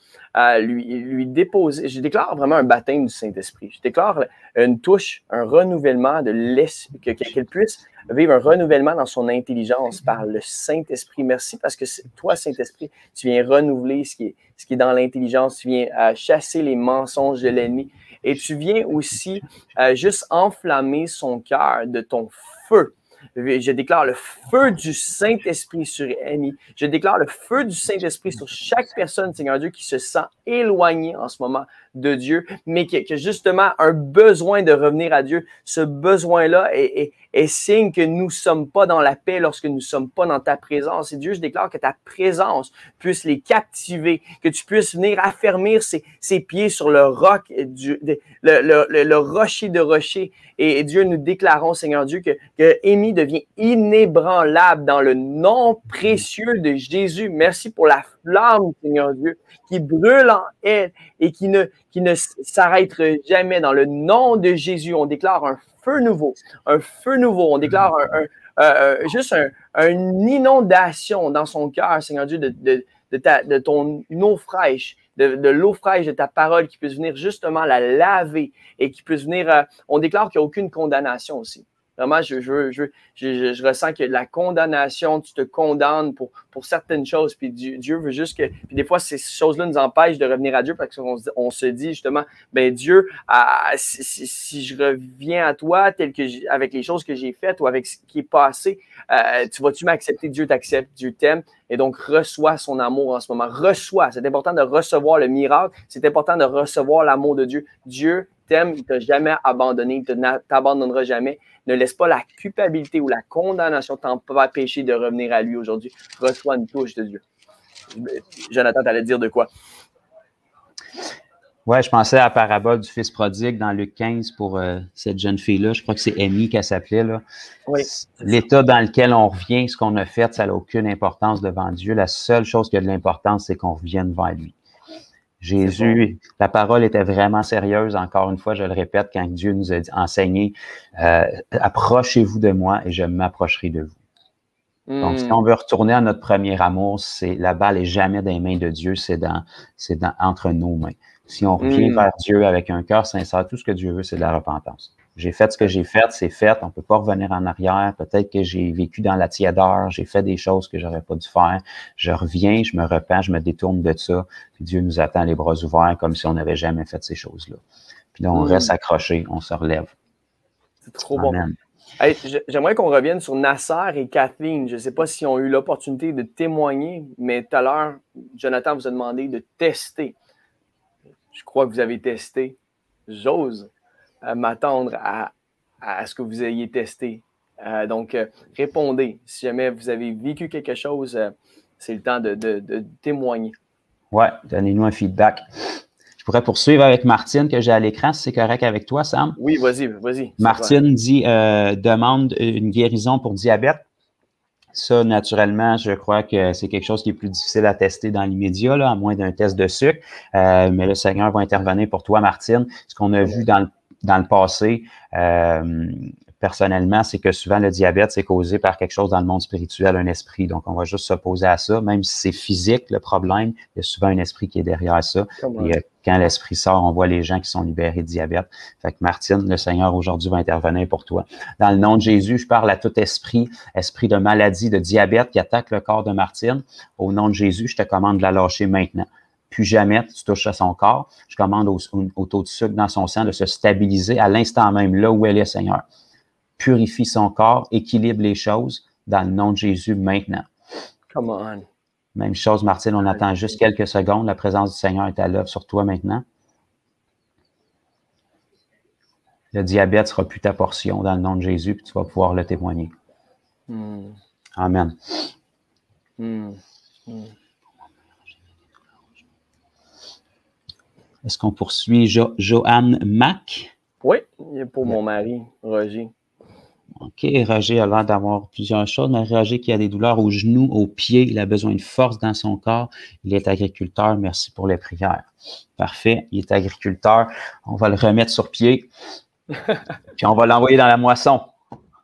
lui déposer. Je déclare vraiment un baptême du Saint-Esprit. Je déclare une touche, un renouvellement de l'esprit, qu'elle puisse vivre un renouvellement dans son intelligence par le Saint-Esprit. Merci parce que toi, Saint-Esprit, tu viens renouveler ce qui est dans l'intelligence. Tu viens chasser les mensonges de l'ennemi. Et tu viens aussi juste enflammer son cœur de ton feu. Je déclare le feu du Saint-Esprit sur Amy. Je déclare le feu du Saint-Esprit sur chaque personne, Seigneur Dieu, qui se sent éloignée en ce moment de Dieu, mais qui a justement un besoin de revenir à Dieu. Ce besoin-là est signe que nous ne sommes pas dans la paix lorsque nous ne sommes pas dans ta présence. Et Dieu, je déclare que ta présence puisse les captiver, que tu puisses venir affermir ses pieds sur le roc, le rocher de rocher. Et Dieu, nous déclarons, Seigneur Dieu, que Amy devient inébranlable dans le nom précieux de Jésus. Merci pour la flamme, Seigneur Dieu, qui brûle en elle et qui ne s'arrêtera jamais. Dans le nom de Jésus, on déclare un feu nouveau, un feu nouveau. On déclare juste une inondation dans son cœur, Seigneur Dieu, de ton eau fraîche, de l'eau fraîche de ta parole qui puisse venir justement la laver et qui puisse venir, on déclare qu'il n'y a aucune condamnation aussi. Vraiment, je ressens que la condamnation, tu te condamnes pour certaines choses, puis Dieu veut juste que... Puis des fois, ces choses-là nous empêchent de revenir à Dieu parce qu'on se dit justement, ben Dieu, si je reviens à toi avec les choses que j'ai faites ou avec ce qui est passé, tu vas-tu m'accepter? Dieu t'accepte, Dieu t'aime, et donc reçois son amour en ce moment. Reçois, c'est important de recevoir le miracle, c'est important de recevoir l'amour de Dieu. Dieu t'aime, il ne t'a jamais abandonné, il ne t'abandonnera jamais. Ne laisse pas la culpabilité ou la condamnation t'empêcher de revenir à lui aujourd'hui. Reçois une touche de Dieu. Jonathan, tu allais dire de quoi? Oui, je pensais à la parabole du fils prodigue dans Luc 15 pour cette jeune fille-là. Je crois que c'est Amy qu'elle s'appelait. Là. Oui, l'état dans lequel on revient, ce qu'on a fait, ça n'a aucune importance devant Dieu. La seule chose qui a de l'importance, c'est qu'on revienne vers lui. Jésus, la parole était vraiment sérieuse. Encore une fois, je le répète, quand Dieu nous a enseigné, approchez-vous de moi et je m'approcherai de vous. Donc, si on veut retourner à notre premier amour, la balle est jamais dans les mains de Dieu, c'est entre nos mains. Si on revient vers Dieu avec un cœur sincère, tout ce que Dieu veut, c'est de la repentance. J'ai fait ce que j'ai fait, c'est fait. On ne peut pas revenir en arrière. Peut-être que j'ai vécu dans la tiédeur, j'ai fait des choses que j'aurais pas dû faire. Je reviens, je me repens, je me détourne de ça. Puis Dieu nous attend les bras ouverts comme si on n'avait jamais fait ces choses-là. Puis là, on reste accroché, on se relève. C'est trop bon. Hey, j'aimerais qu'on revienne sur Nasser et Kathleen. Je ne sais pas s'ils ont eu l'opportunité de témoigner, mais tout à l'heure, Jonathan vous a demandé de tester. Je crois que vous avez testé. J'ose m'attendre à ce que vous ayez testé. Donc, répondez. Si jamais vous avez vécu quelque chose, c'est le temps de témoigner. Oui, donnez-nous un feedback. Je pourrais poursuivre avec Martine que j'ai à l'écran, si c'est correct avec toi, Sam. Oui, vas-y. Martine dit demande une guérison pour diabète. Ça, naturellement, je crois que c'est quelque chose qui est plus difficile à tester dans l'immédiat, à moins d'un test de sucre. Mais le Seigneur va intervenir pour toi, Martine. Ce qu'on a vu dans le passé, personnellement, c'est que souvent le diabète, c'est causé par quelque chose dans le monde spirituel, un esprit. Donc, on va juste s'opposer à ça. Même si c'est physique, le problème, il y a souvent un esprit qui est derrière ça. Et quand l'esprit sort, on voit les gens qui sont libérés de diabète. Fait que Martine, le Seigneur aujourd'hui va intervenir pour toi. Dans le nom de Jésus, je parle à tout esprit de maladie, de diabète qui attaque le corps de Martine. Au nom de Jésus, je te commande de la lâcher maintenant. Plus jamais tu touches à son corps. Je commande au taux de sucre dans son sang de se stabiliser à l'instant même, là où elle est, Seigneur. Purifie son corps, équilibre les choses dans le nom de Jésus maintenant. Come on. Même chose, Martine, on attend juste quelques secondes. La présence du Seigneur est à l'œuvre sur toi maintenant. Le diabète ne sera plus ta portion dans le nom de Jésus, puis tu vas pouvoir le témoigner. Amen. Hmm. Est-ce qu'on poursuit Joanne Mac? Oui, pour mon mari, Roger. OK, Roger a l'air d'avoir plusieurs choses, mais Roger qui a des douleurs aux genoux, aux pieds, il a besoin de force dans son corps. Il est agriculteur. Merci pour les prières. Parfait, il est agriculteur. On va le remettre sur pied, puis on va l'envoyer dans la moisson.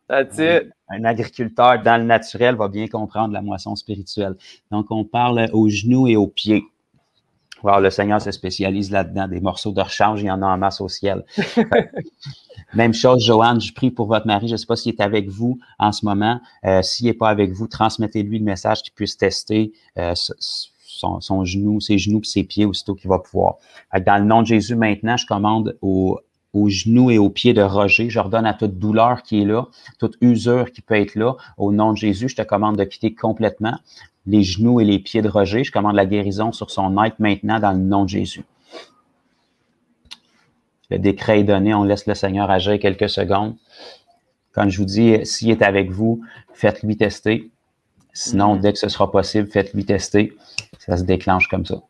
That's it. Un agriculteur dans le naturel va bien comprendre la moisson spirituelle. Donc, on parle aux genoux et aux pieds. Wow, le Seigneur se spécialise là-dedans. Des morceaux de rechange, il y en a en masse au ciel. Même chose, Joanne, je prie pour votre mari. Je ne sais pas s'il est avec vous en ce moment. S'il n'est pas avec vous, transmettez-lui le message qu'il puisse tester son genou, ses genoux et ses pieds aussitôt qu'il va pouvoir. Dans le nom de Jésus, maintenant, je commande aux genoux et aux pieds de Roger. Je ordonne à toute douleur qui est là, toute usure qui peut être là. Au nom de Jésus, je te commande de quitter complètement les genoux et les pieds de Roger. Je commande la guérison sur son être maintenant dans le nom de Jésus. Le décret est donné, on laisse le Seigneur agir quelques secondes. Comme je vous dis, s'il est avec vous, faites-lui tester. Sinon, dès que ce sera possible, faites-lui tester. Ça se déclenche comme ça.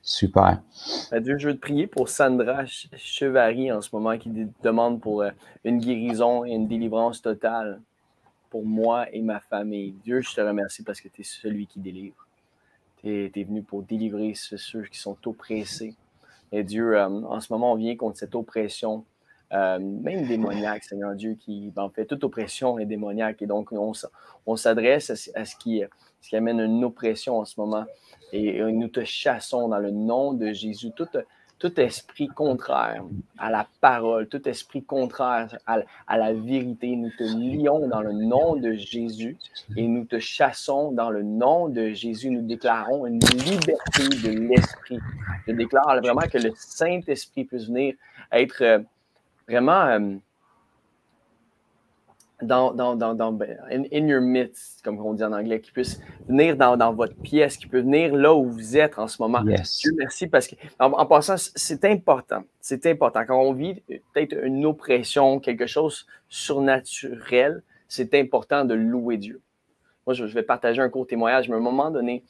Super. Dieu, je veux te prier pour Sandra Chevary en ce moment qui demande pour une guérison et une délivrance totale pour moi et ma famille. Dieu, je te remercie parce que tu es celui qui délivre. Tu es venu pour délivrer ceux qui sont oppressés. Et Dieu, en ce moment, on vient contre cette oppression, même démoniaque, Seigneur Dieu, qui, en fait, toute oppression est démoniaque. Et donc, on s'adresse à ce qui amène une oppression en ce moment. Et nous te chassons dans le nom de Jésus. Tout esprit contraire à la parole, tout esprit contraire à la vérité, nous te lions dans le nom de Jésus et nous te chassons dans le nom de Jésus. Nous déclarons une liberté de l'esprit. Je déclare vraiment que le Saint-Esprit puisse venir être vraiment in your midst, comme on dit en anglais, qui puisse venir dans votre pièce, qui peut venir là où vous êtes en ce moment. Yes. Dieu merci parce que, en passant, c'est important. C'est important. Quand on vit peut-être une oppression, quelque chose surnaturel, c'est important de louer Dieu. Moi, je vais partager un court témoignage, mais à un moment donné,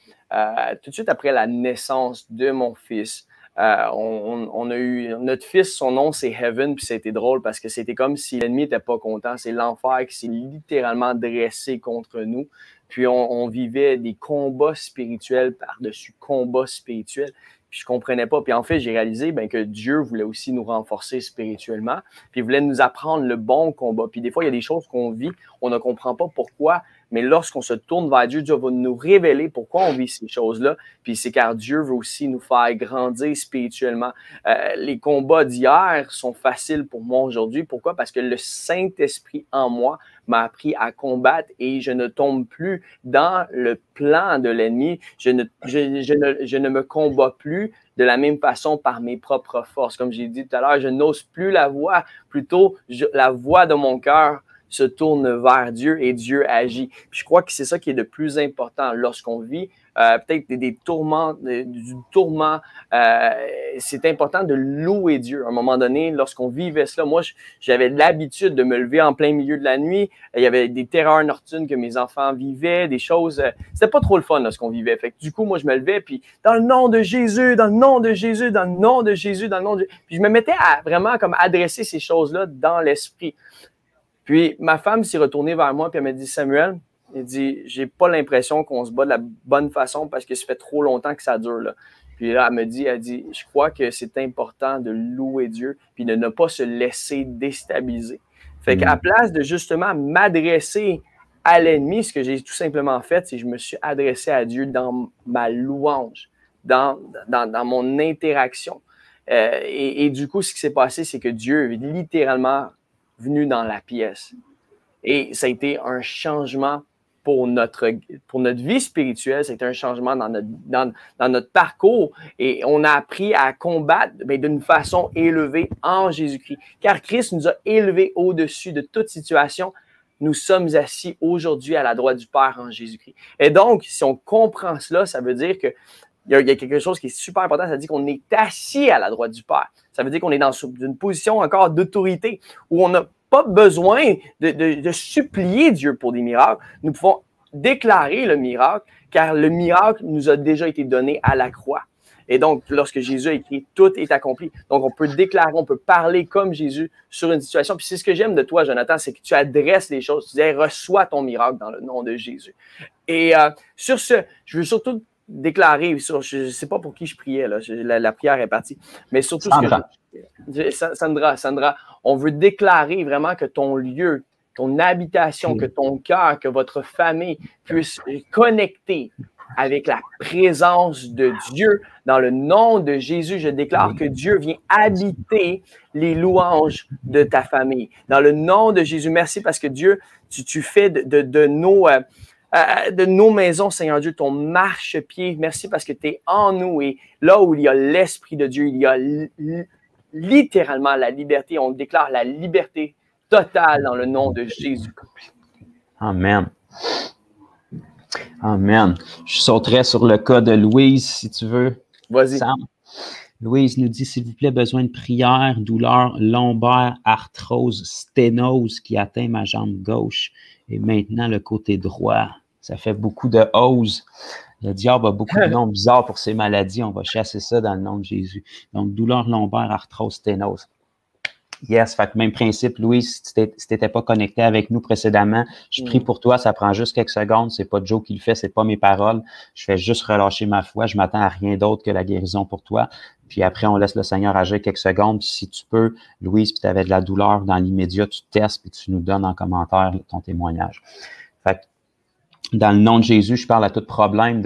tout de suite après la naissance de mon fils, on a eu notre fils, son nom c'est Heaven, puis c'était drôle parce que c'était comme si l'ennemi n'était pas content. C'est l'enfer qui s'est littéralement dressé contre nous. Puis on vivait des combats spirituels par-dessus combats spirituels. Puis je comprenais pas. Puis en fait, j'ai réalisé que Dieu voulait aussi nous renforcer spirituellement. Puis il voulait nous apprendre le bon combat. Puis des fois, il y a des choses qu'on vit, on ne comprend pas pourquoi. Mais lorsqu'on se tourne vers Dieu, Dieu va nous révéler pourquoi on vit ces choses-là. Puis c'est car Dieu veut aussi nous faire grandir spirituellement. Les combats d'hier sont faciles pour moi aujourd'hui. Pourquoi? Parce que le Saint-Esprit en moi m'a appris à combattre et je ne tombe plus dans le plan de l'ennemi. Je ne me combats plus de la même façon par mes propres forces. Comme j'ai dit tout à l'heure, je n'ose plus la voix. Plutôt, la voix de mon cœur se tourne vers Dieu et Dieu agit. Puis je crois que c'est ça qui est le plus important lorsqu'on vit peut-être des tourments, du tourment. C'est important de louer Dieu. À un moment donné, lorsqu'on vivait cela, moi, j'avais l'habitude de me lever en plein milieu de la nuit. Il y avait des terreurs nocturnes que mes enfants vivaient, des choses. C'était pas trop le fun, ce qu'on vivait. Fait que du coup, moi, je me levais, puis dans le nom de Jésus, dans le nom de Jésus, dans le nom de Jésus, dans le nom de Jésus. Puis je me mettais à vraiment comme adresser ces choses-là dans l'esprit. Puis ma femme s'est retournée vers moi, puis elle m'a dit, Samuel, elle dit, j'ai pas l'impression qu'on se bat de la bonne façon parce que ça fait trop longtemps que ça dure, là. Puis là, elle dit, je crois que c'est important de louer Dieu puis de ne pas se laisser déstabiliser. Fait qu'à la place de justement m'adresser à l'ennemi, ce que j'ai tout simplement fait, c'est que je me suis adressé à Dieu dans ma louange, dans mon interaction. Et du coup, ce qui s'est passé, c'est que Dieu est littéralement venu dans la pièce. Et ça a été un changement pour notre vie spirituelle, c'est un changement dans notre parcours et on a appris à combattre d'une façon élevée en Jésus-Christ. Car Christ nous a élevés au-dessus de toute situation. Nous sommes assis aujourd'hui à la droite du Père en Jésus-Christ. Et donc, si on comprend cela, ça veut dire que il y a quelque chose qui est super important, ça veut dire qu'on est assis à la droite du Père. Ça veut dire qu'on est dans une position encore d'autorité où on a pas besoin de supplier Dieu pour des miracles. Nous pouvons déclarer le miracle, car le miracle nous a déjà été donné à la croix. Et donc, lorsque Jésus a écrit, tout est accompli. Donc, on peut déclarer, on peut parler comme Jésus sur une situation. Puis c'est ce que j'aime de toi, Jonathan, c'est que tu adresses les choses. Tu dis, hey, reçois ton miracle dans le nom de Jésus. Et sur ce, je veux surtout déclarer, je ne sais pas pour qui je priais, là, la prière est partie, mais surtout Sandra, on veut déclarer vraiment que ton lieu, ton habitation, que ton cœur, que votre famille puisse connecter avec la présence de Dieu. Dans le nom de Jésus, je déclare que Dieu vient habiter les louanges de ta famille. Dans le nom de Jésus, merci parce que Dieu, tu fais de nos maisons, Seigneur Dieu, ton marchepied. Merci parce que tu es en nous et là où il y a l'Esprit de Dieu, il y a littéralement la liberté. On déclare la liberté totale dans le nom de Jésus. Amen. Amen. Je sauterai sur le cas de Louise, si tu veux. Vas-y. Sam. Louise nous dit, s'il vous plaît, besoin de prière, douleur lombaire, arthrose, sténose qui atteint ma jambe gauche et maintenant le côté droit. Ça fait beaucoup de hausse. Le diable a beaucoup de noms bizarres pour ces maladies. On va chasser ça dans le nom de Jésus. Donc, douleur lombaire, arthrose, sténose. Yes, fait que même principe, Louise, si tu n'étais pas connecté avec nous précédemment, je prie pour toi, ça prend juste quelques secondes, c'est pas Joe qui le fait, c'est pas mes paroles, je fais juste relâcher ma foi, je m'attends à rien d'autre que la guérison pour toi, puis après on laisse le Seigneur agir quelques secondes, puis si tu peux, Louise, puis tu avais de la douleur dans l'immédiat, tu testes, puis tu nous donnes en commentaire ton témoignage. Fait que, dans le nom de Jésus, je parle à tout problème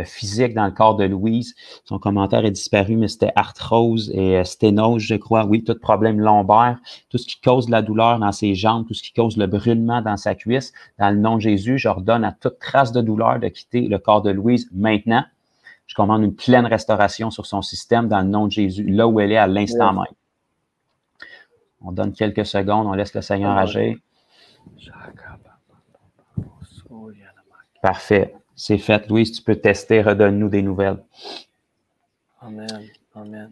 physique dans le corps de Louise. Son commentaire est disparu, mais c'était arthrose et sténose, je crois. Oui, tout problème lombaire, tout ce qui cause de la douleur dans ses jambes, tout ce qui cause le brûlement dans sa cuisse. Dans le nom de Jésus, je redonne à toute trace de douleur de quitter le corps de Louise maintenant. Je commande une pleine restauration sur son système dans le nom de Jésus, là où elle est à l'instant même. On donne quelques secondes, on laisse le Seigneur agir. Parfait. C'est fait. Louise, tu peux tester. Redonne-nous des nouvelles. Amen. Amen.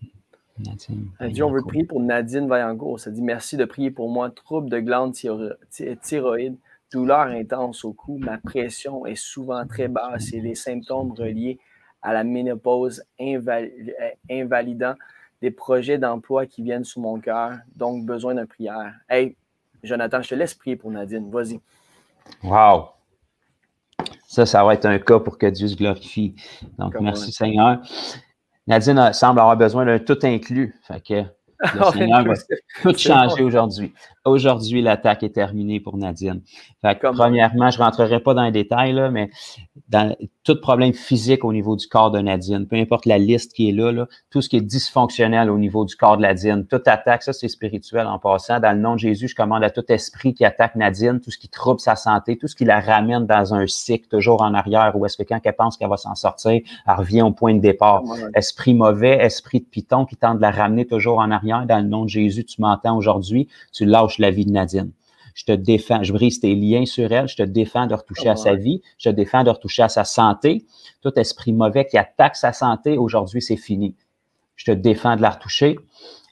Nadine, Dieu, on veut prier pour Nadine Vaillancourt. Ça dit merci de prier pour moi. Trouble de glande thyroïde, douleur intense au cou. Ma pression est souvent très basse et les symptômes reliés à la ménopause invalidant des projets d'emploi qui viennent sous mon cœur. Donc, besoin d'une prière. Hey, Jonathan, je te laisse prier pour Nadine. Vas-y. Wow! Ça va être un cas pour que Dieu se glorifie. Donc, merci Seigneur. Nadine semble avoir besoin d'un tout inclus. Fait que le Seigneur va tout changer aujourd'hui. Aujourd'hui, l'attaque est terminée pour Nadine. Fait que, premièrement, je ne rentrerai pas dans les détails, là, mais dans tout problème physique au niveau du corps de Nadine, peu importe la liste qui est là, tout ce qui est dysfonctionnel au niveau du corps de Nadine, toute attaque, ça c'est spirituel en passant. Dans le nom de Jésus, je commande à tout esprit qui attaque Nadine, tout ce qui trouble sa santé, tout ce qui la ramène dans un cycle toujours en arrière, où est-ce que quand elle pense qu'elle va s'en sortir, elle revient au point de départ. Esprit mauvais, esprit de python qui tente de la ramener toujours en arrière, dans le nom de Jésus, tu m'entends aujourd'hui, tu lâches la vie de Nadine. Je te défends, je brise tes liens sur elle, je te défends de retoucher à sa vie, je te défends de retoucher à sa santé. Tout esprit mauvais qui attaque sa santé, aujourd'hui, c'est fini. Je te défends de la retoucher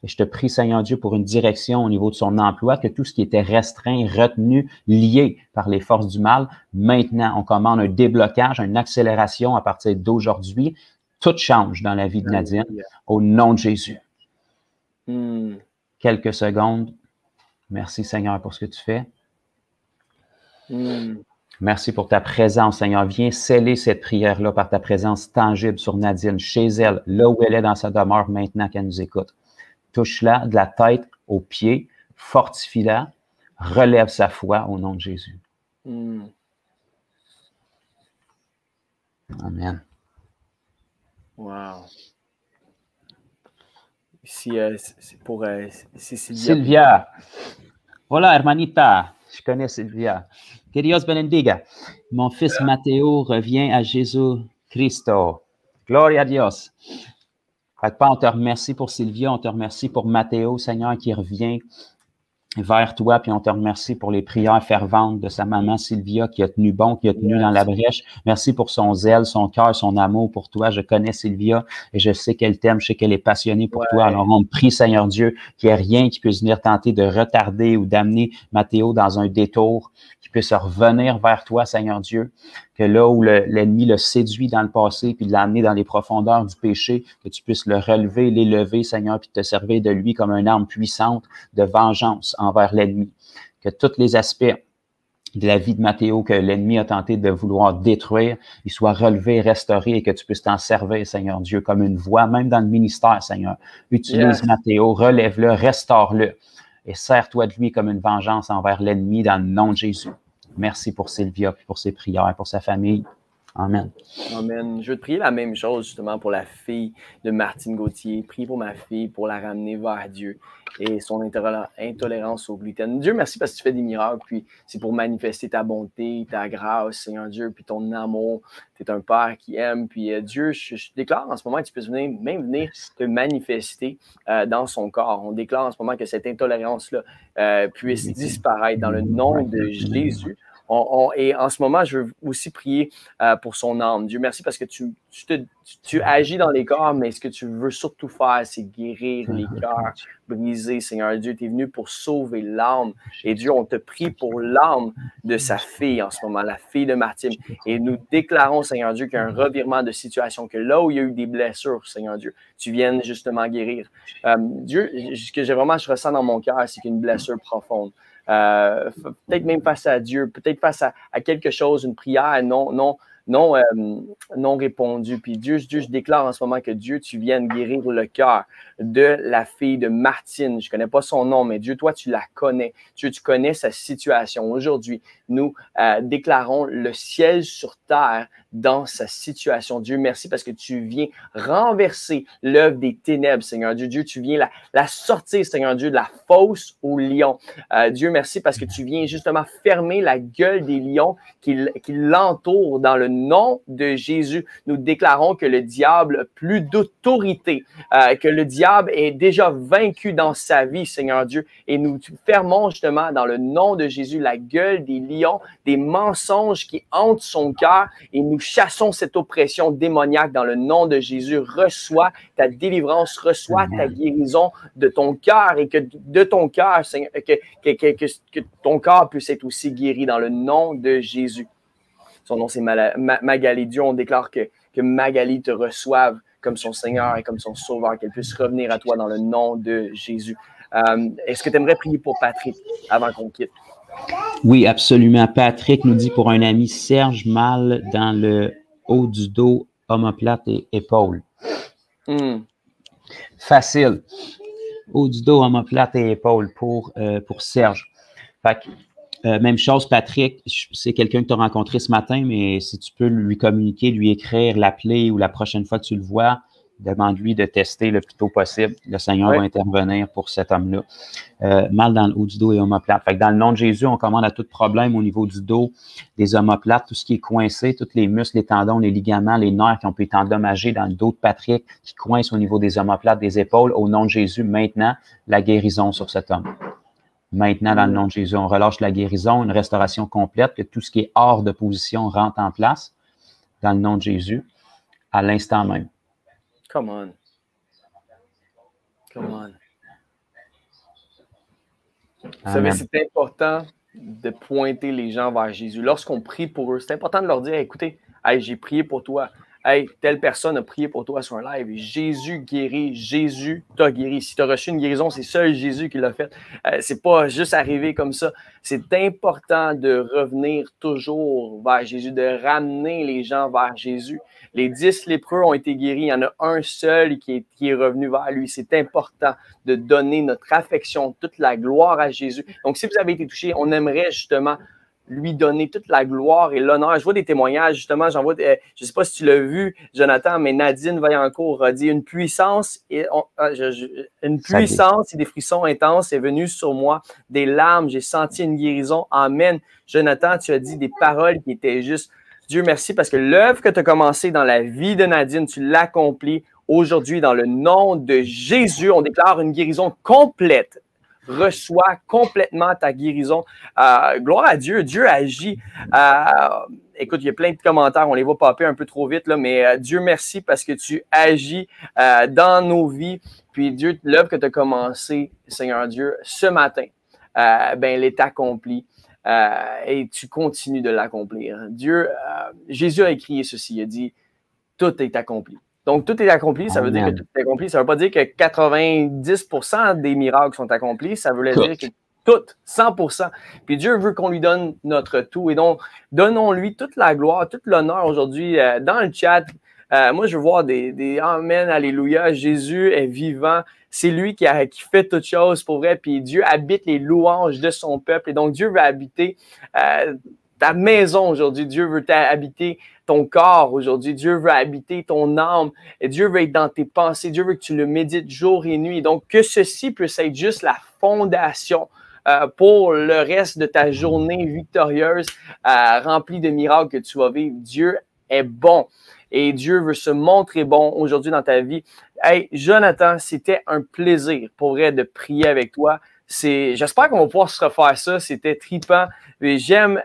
et je te prie, Seigneur Dieu, pour une direction au niveau de son emploi, que tout ce qui était restreint, retenu, lié par les forces du mal, maintenant, on commande un déblocage, une accélération à partir d'aujourd'hui. Tout change dans la vie de Nadine, au nom de Jésus. Quelques secondes. Merci, Seigneur, pour ce que tu fais. Merci pour ta présence, Seigneur. Viens sceller cette prière-là par ta présence tangible sur Nadine, chez elle, là où elle est dans sa demeure maintenant qu'elle nous écoute. Touche-la de la tête aux pieds, fortifie-la, relève sa foi au nom de Jésus. Amen. Wow. Ici, c'est pour Sylvia. Hola, hermanita. Je connais Sylvia. Que Dios bendiga. Mon fils Matteo revient à Jésus-Christo. Gloria a Dios. On te remercie pour Sylvia, on te remercie pour Matteo, Seigneur, qui revient vers toi, puis on te remercie pour les prières ferventes de sa maman Sylvia qui a tenu bon, qui a tenu dans la brèche. Merci pour son zèle, son cœur, son amour pour toi. Je connais Sylvia et je sais qu'elle t'aime, je sais qu'elle est passionnée pour toi. Alors on prie, Seigneur Dieu, qu'il n'y ait rien qui puisse venir tenter de retarder ou d'amener Mathéo dans un détour, qu'il puisse revenir vers toi, Seigneur Dieu, que là où l'ennemi le séduit dans le passé, puis de l'amener dans les profondeurs du péché, que tu puisses le relever, l'élever, Seigneur, puis te servir de lui comme une arme puissante de vengeance envers l'ennemi. Que tous les aspects de la vie de Mathéo que l'ennemi a tenté de vouloir détruire, ils soient relevés, restaurés et que tu puisses t'en servir, Seigneur Dieu, comme une voix, même dans le ministère, Seigneur. Utilise Mathéo, relève-le, restaure-le et sers-toi de lui comme une vengeance envers l'ennemi dans le nom de Jésus. Merci pour Sylvia, pour ses prières, pour sa famille. Amen. Amen. Je veux te prier la même chose justement pour la fille de Martine Gauthier. Prie pour ma fille, pour la ramener vers Dieu et son intolérance au gluten. Dieu, merci parce que tu fais des miracles, puis c'est pour manifester ta bonté, ta grâce, Seigneur Dieu, puis ton amour. Tu es un Père qui aime, puis Dieu, je déclare en ce moment que tu puisses venir te manifester dans son corps. On déclare en ce moment que cette intolérance-là puisse disparaître dans le nom de Jésus. Et en ce moment, je veux aussi prier pour son âme. Dieu, merci parce que tu agis dans les corps, mais ce que tu veux surtout faire, c'est guérir les cœurs brisés. Seigneur Dieu, tu es venu pour sauver l'âme. Et Dieu, on te prie pour l'âme de sa fille en ce moment, la fille de Martine. Et nous déclarons, Seigneur Dieu, qu'il y a un revirement de situation, que là où il y a eu des blessures, Seigneur Dieu, tu viennes justement guérir. Dieu, ce que je ressens dans mon cœur, c'est qu'une blessure profonde. Peut-être même face à Dieu, peut-être face à quelque chose, une prière non répondue. Puis Dieu, je déclare en ce moment que Dieu, tu viennes guérir le cœur de la fille de Martine. Je ne connais pas son nom, mais Dieu, toi, tu la connais. Dieu, tu connais sa situation. Aujourd'hui, nous déclarons le ciel sur terre dans sa situation. Dieu, merci parce que tu viens renverser l'œuvre des ténèbres, Seigneur Dieu. Dieu, tu viens la sortir, Seigneur Dieu, de la fosse aux lions. Dieu, merci parce que tu viens justement fermer la gueule des lions qui l'entourent dans le nom de Jésus. Nous déclarons que le diable n'a plus d'autorité, que le diable est déjà vaincu dans sa vie, Seigneur Dieu. Et nous fermons justement dans le nom de Jésus la gueule des lions, des mensonges qui hantent son cœur et nous chassons cette oppression démoniaque dans le nom de Jésus. Reçois ta délivrance, reçois ta guérison de ton cœur et que de ton cœur, que ton corps puisse être aussi guéri dans le nom de Jésus. Son nom, c'est Magali. Dieu, on déclare que Magali te reçoive comme son Seigneur et comme son Sauveur, qu'elle puisse revenir à toi dans le nom de Jésus. Est-ce que tu aimerais prier pour Patrick avant qu'on quitte? Oui, absolument. Patrick nous dit pour un ami, Serge, mal dans le haut du dos, omoplate et épaule. Facile. Haut du dos, omoplate et épaule pour Serge. Fait que, même chose, Patrick, c'est quelqu'un que tu as rencontré ce matin, mais si tu peux lui communiquer, lui écrire, l'appeler ou la prochaine fois que tu le vois, demande-lui de tester le plus tôt possible. Le Seigneur va intervenir pour cet homme-là. Mal dans le haut du dos et omoplate. Fait que dans le nom de Jésus, on commande à tout problème au niveau du dos, des omoplates, tout ce qui est coincé, tous les muscles, les tendons, les ligaments, les nerfs qui ont pu être endommagés dans le dos de Patrick, qui coincent au niveau des omoplates, des épaules. Au nom de Jésus, maintenant, la guérison sur cet homme. Maintenant, dans le nom de Jésus, on relâche la guérison, une restauration complète, que tout ce qui est hors de position rentre en place, dans le nom de Jésus, à l'instant même. Come on. Come on. Vous savez, c'est important de pointer les gens vers Jésus. Lorsqu'on prie pour eux, c'est important de leur dire, écoutez, hey, j'ai prié pour toi. Hey, telle personne a prié pour toi sur un live. Jésus guérit. Jésus t'a guéri. Si tu as reçu une guérison, c'est seul Jésus qui l'a fait. C'est pas juste arrivé comme ça. C'est important de revenir toujours vers Jésus, de ramener les gens vers Jésus. Les 10 lépreux ont été guéris. Il y en a un seul qui est revenu vers lui. C'est important de donner notre affection, toute la gloire à Jésus. Donc, si vous avez été touché, on aimerait justement lui donner toute la gloire et l'honneur. Je vois des témoignages, justement, je ne sais pas si tu l'as vu, Jonathan, mais Nadine Vaillancourt a dit une puissance et des frissons intenses est venue sur moi, des larmes, j'ai senti une guérison. Amen. Jonathan, tu as dit des paroles qui étaient juste. Dieu merci parce que l'œuvre que tu as commencée dans la vie de Nadine, tu l'accomplis aujourd'hui dans le nom de Jésus. On déclare une guérison complète. reçois complètement ta guérison. Gloire à Dieu, Dieu agit. Écoute, il y a plein de commentaires, on les voit popper un peu trop vite, là, mais Dieu merci parce que tu agis dans nos vies. Puis Dieu, l'œuvre que tu as commencée, Seigneur Dieu, ce matin, ben, elle est accomplie. Et tu continues de l'accomplir. Dieu, Jésus a écrit ceci, il a dit, tout est accompli. Donc, tout est accompli, ça veut dire que tout est accompli. Ça ne veut pas dire que 90% des miracles sont accomplis, ça veut dire que tout, 100%. Puis Dieu veut qu'on lui donne notre tout. Et donc, donnons-lui toute la gloire, tout l'honneur aujourd'hui. Dans le chat, moi, je veux voir des Amen, Alléluia, Jésus est vivant. C'est lui qui fait toutes choses pour vrai. Puis Dieu habite les louanges de son peuple. Et donc, Dieu veut habiter ta maison aujourd'hui. Dieu veut habiter ton corps aujourd'hui. Dieu veut habiter ton âme. Et Dieu veut être dans tes pensées. Dieu veut que tu le médites jour et nuit. Donc, que ceci puisse être juste la fondation pour le reste de ta journée victorieuse, remplie de miracles que tu vas vivre. Dieu est bon. Et Dieu veut se montrer bon aujourd'hui dans ta vie. Hey, Jonathan, c'était un plaisir pour vrai de prier avec toi. J'espère qu'on va pouvoir se refaire ça. C'était trippant. J'aime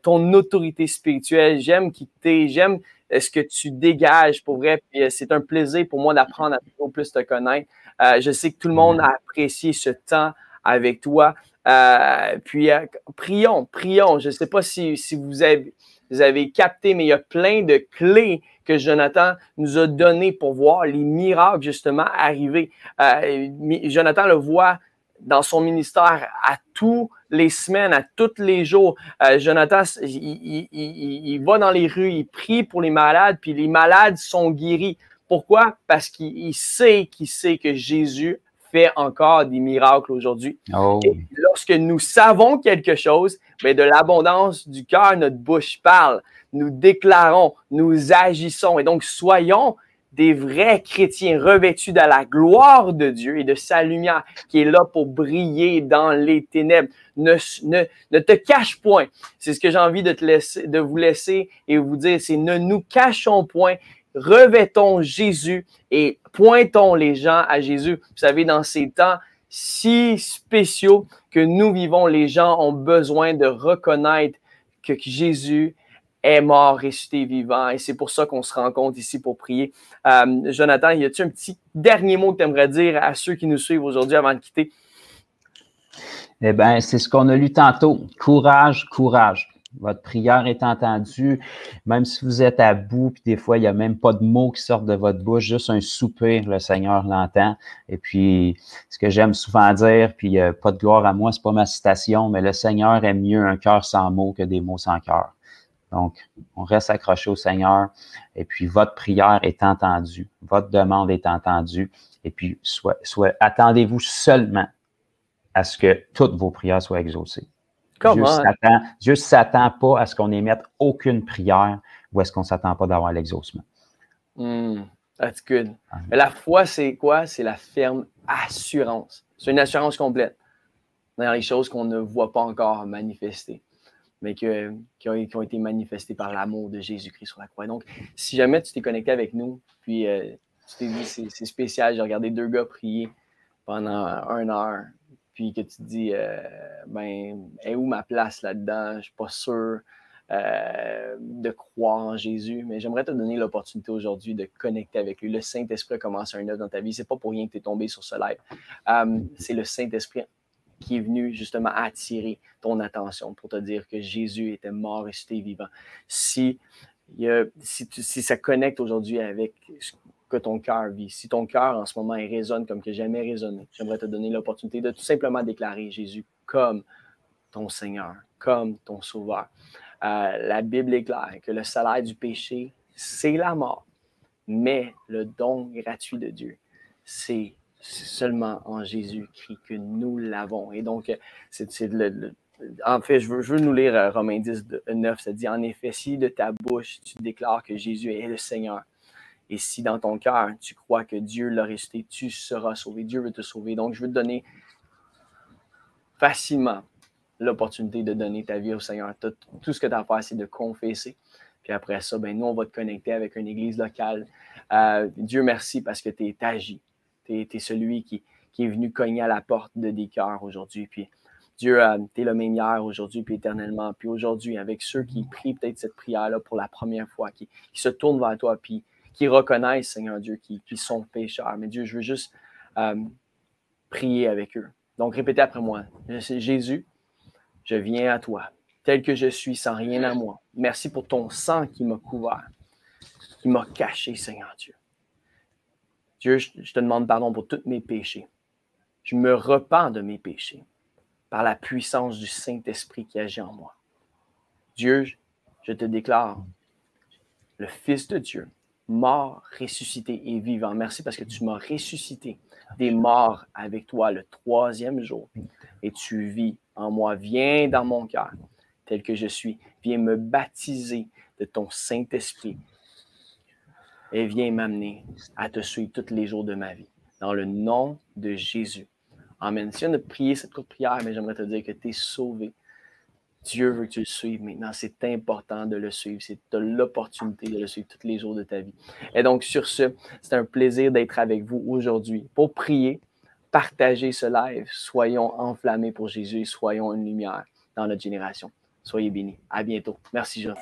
ton autorité spirituelle. J'aime qui t'es. J'aime ce que tu dégages pour vrai. Puis, c'est un plaisir pour moi d'apprendre à toujours plus te connaître. Je sais que tout le monde a apprécié ce temps avec toi. Prions. Je ne sais pas si vous avez capté, mais il y a plein de clés que Jonathan nous a données pour voir les miracles justement arriver. Jonathan le voit dans son ministère à tous les semaines, à tous les jours. Jonathan, il va dans les rues, il prie pour les malades, puis les malades sont guéris. Pourquoi? Parce qu'il sait que Jésus fait encore des miracles aujourd'hui. Oh. Et lorsque nous savons quelque chose, bien, de l'abondance du cœur, notre bouche parle. Nous déclarons, nous agissons. Et donc, soyons des vrais chrétiens revêtus de la gloire de Dieu et de sa lumière qui est là pour briller dans les ténèbres. Ne te cache point. C'est ce que j'ai envie de vous laisser et vous dire, c'est ne nous cachons point. Revêtons Jésus et pointons les gens à Jésus. Vous savez, dans ces temps si spéciaux que nous vivons, les gens ont besoin de reconnaître que Jésus est mort, ressuscité, vivant. Et c'est pour ça qu'on se rencontre ici pour prier. Jonathan, y a-t-il un petit dernier mot que tu aimerais dire à ceux qui nous suivent aujourd'hui avant de quitter? Eh bien, c'est ce qu'on a lu tantôt. Courage, courage. Votre prière est entendue, même si vous êtes à bout, puis des fois, il n'y a même pas de mots qui sortent de votre bouche, juste un soupir, le Seigneur l'entend. Et puis, ce que j'aime souvent dire, puis pas de gloire à moi, c'est pas ma citation, mais le Seigneur aime mieux un cœur sans mots que des mots sans cœur. Donc, on reste accroché au Seigneur, et puis votre prière est entendue, votre demande est entendue, et puis attendez-vous seulement à ce que toutes vos prières soient exaucées. Dieu ne s'attend pas à ce qu'on émette aucune prière ou à ce qu'on ne s'attend pas d'avoir l'exaucement. That's good. Mais la foi, c'est quoi? C'est la ferme assurance. C'est une assurance complète dans les choses qu'on ne voit pas encore manifester, mais qui ont été manifestées par l'amour de Jésus-Christ sur la croix. Donc, si jamais tu t'es connecté avec nous, puis tu t'es dit, c'est spécial, j'ai regardé 2 gars prier pendant 1 heure, puis que tu te dis, est où ma place là-dedans? Je ne suis pas sûr de croire en Jésus, mais j'aimerais te donner l'opportunité aujourd'hui de connecter avec lui. Le Saint-Esprit a commencé un œuvre dans ta vie. Ce n'est pas pour rien que tu es tombé sur ce live. C'est le Saint-Esprit qui est venu justement attirer ton attention pour te dire que Jésus était mort, ressuscité, vivant. Si ça connecte aujourd'hui avec que ton cœur vit. Si ton cœur en ce moment il résonne comme que jamais résonné, j'aimerais te donner l'opportunité de tout simplement déclarer Jésus comme ton Seigneur, comme ton Sauveur. La Bible est claire que le salaire du péché, c'est la mort, mais le don gratuit de Dieu, c'est seulement en Jésus-Christ que nous l'avons. Et donc, en fait, je veux nous lire Romains 10, 9, ça dit « En effet, si de ta bouche tu déclares que Jésus est le Seigneur, et si dans ton cœur, tu crois que Dieu l'a ressuscité, tu seras sauvé. Dieu veut te sauver. » Donc, je veux te donner facilement l'opportunité de donner ta vie au Seigneur. Tout ce que tu as à faire, c'est de confesser. Puis après ça, nous, on va te connecter avec une église locale. Dieu merci parce que tu es agi. Tu es celui qui qui est venu cogner à la porte de des cœurs aujourd'hui. Puis Dieu, tu es le même hier, aujourd'hui, puis éternellement. Puis aujourd'hui, avec ceux qui prient peut-être cette prière-là pour la première fois, qui se tournent vers toi, puis qui reconnaissent, Seigneur Dieu, qui sont pécheurs. Mais Dieu, je veux juste prier avec eux. Donc, répétez après moi. Jésus, je viens à toi, tel que je suis, sans rien à moi. Merci pour ton sang qui m'a couvert, qui m'a caché, Seigneur Dieu. Dieu, je te demande pardon pour tous mes péchés. Je me repens de mes péchés par la puissance du Saint-Esprit qui agit en moi. Dieu, je te déclare le Fils de Dieu, mort, ressuscité et vivant. Merci parce que tu m'as ressuscité des morts avec toi le 3e jour et tu vis en moi. Viens dans mon cœur tel que je suis. Viens me baptiser de ton Saint-Esprit et viens m'amener à te suivre tous les jours de ma vie. Dans le nom de Jésus. Amen. Si on a prié cette courte prière, mais j'aimerais te dire que tu es sauvé. Dieu veut que tu le suives maintenant. C'est important de le suivre. Tu as l'opportunité de le suivre tous les jours de ta vie. Et donc, sur ce, c'est un plaisir d'être avec vous aujourd'hui pour prier, partager ce live. Soyons enflammés pour Jésus et soyons une lumière dans notre génération. Soyez bénis. À bientôt. Merci, Jean.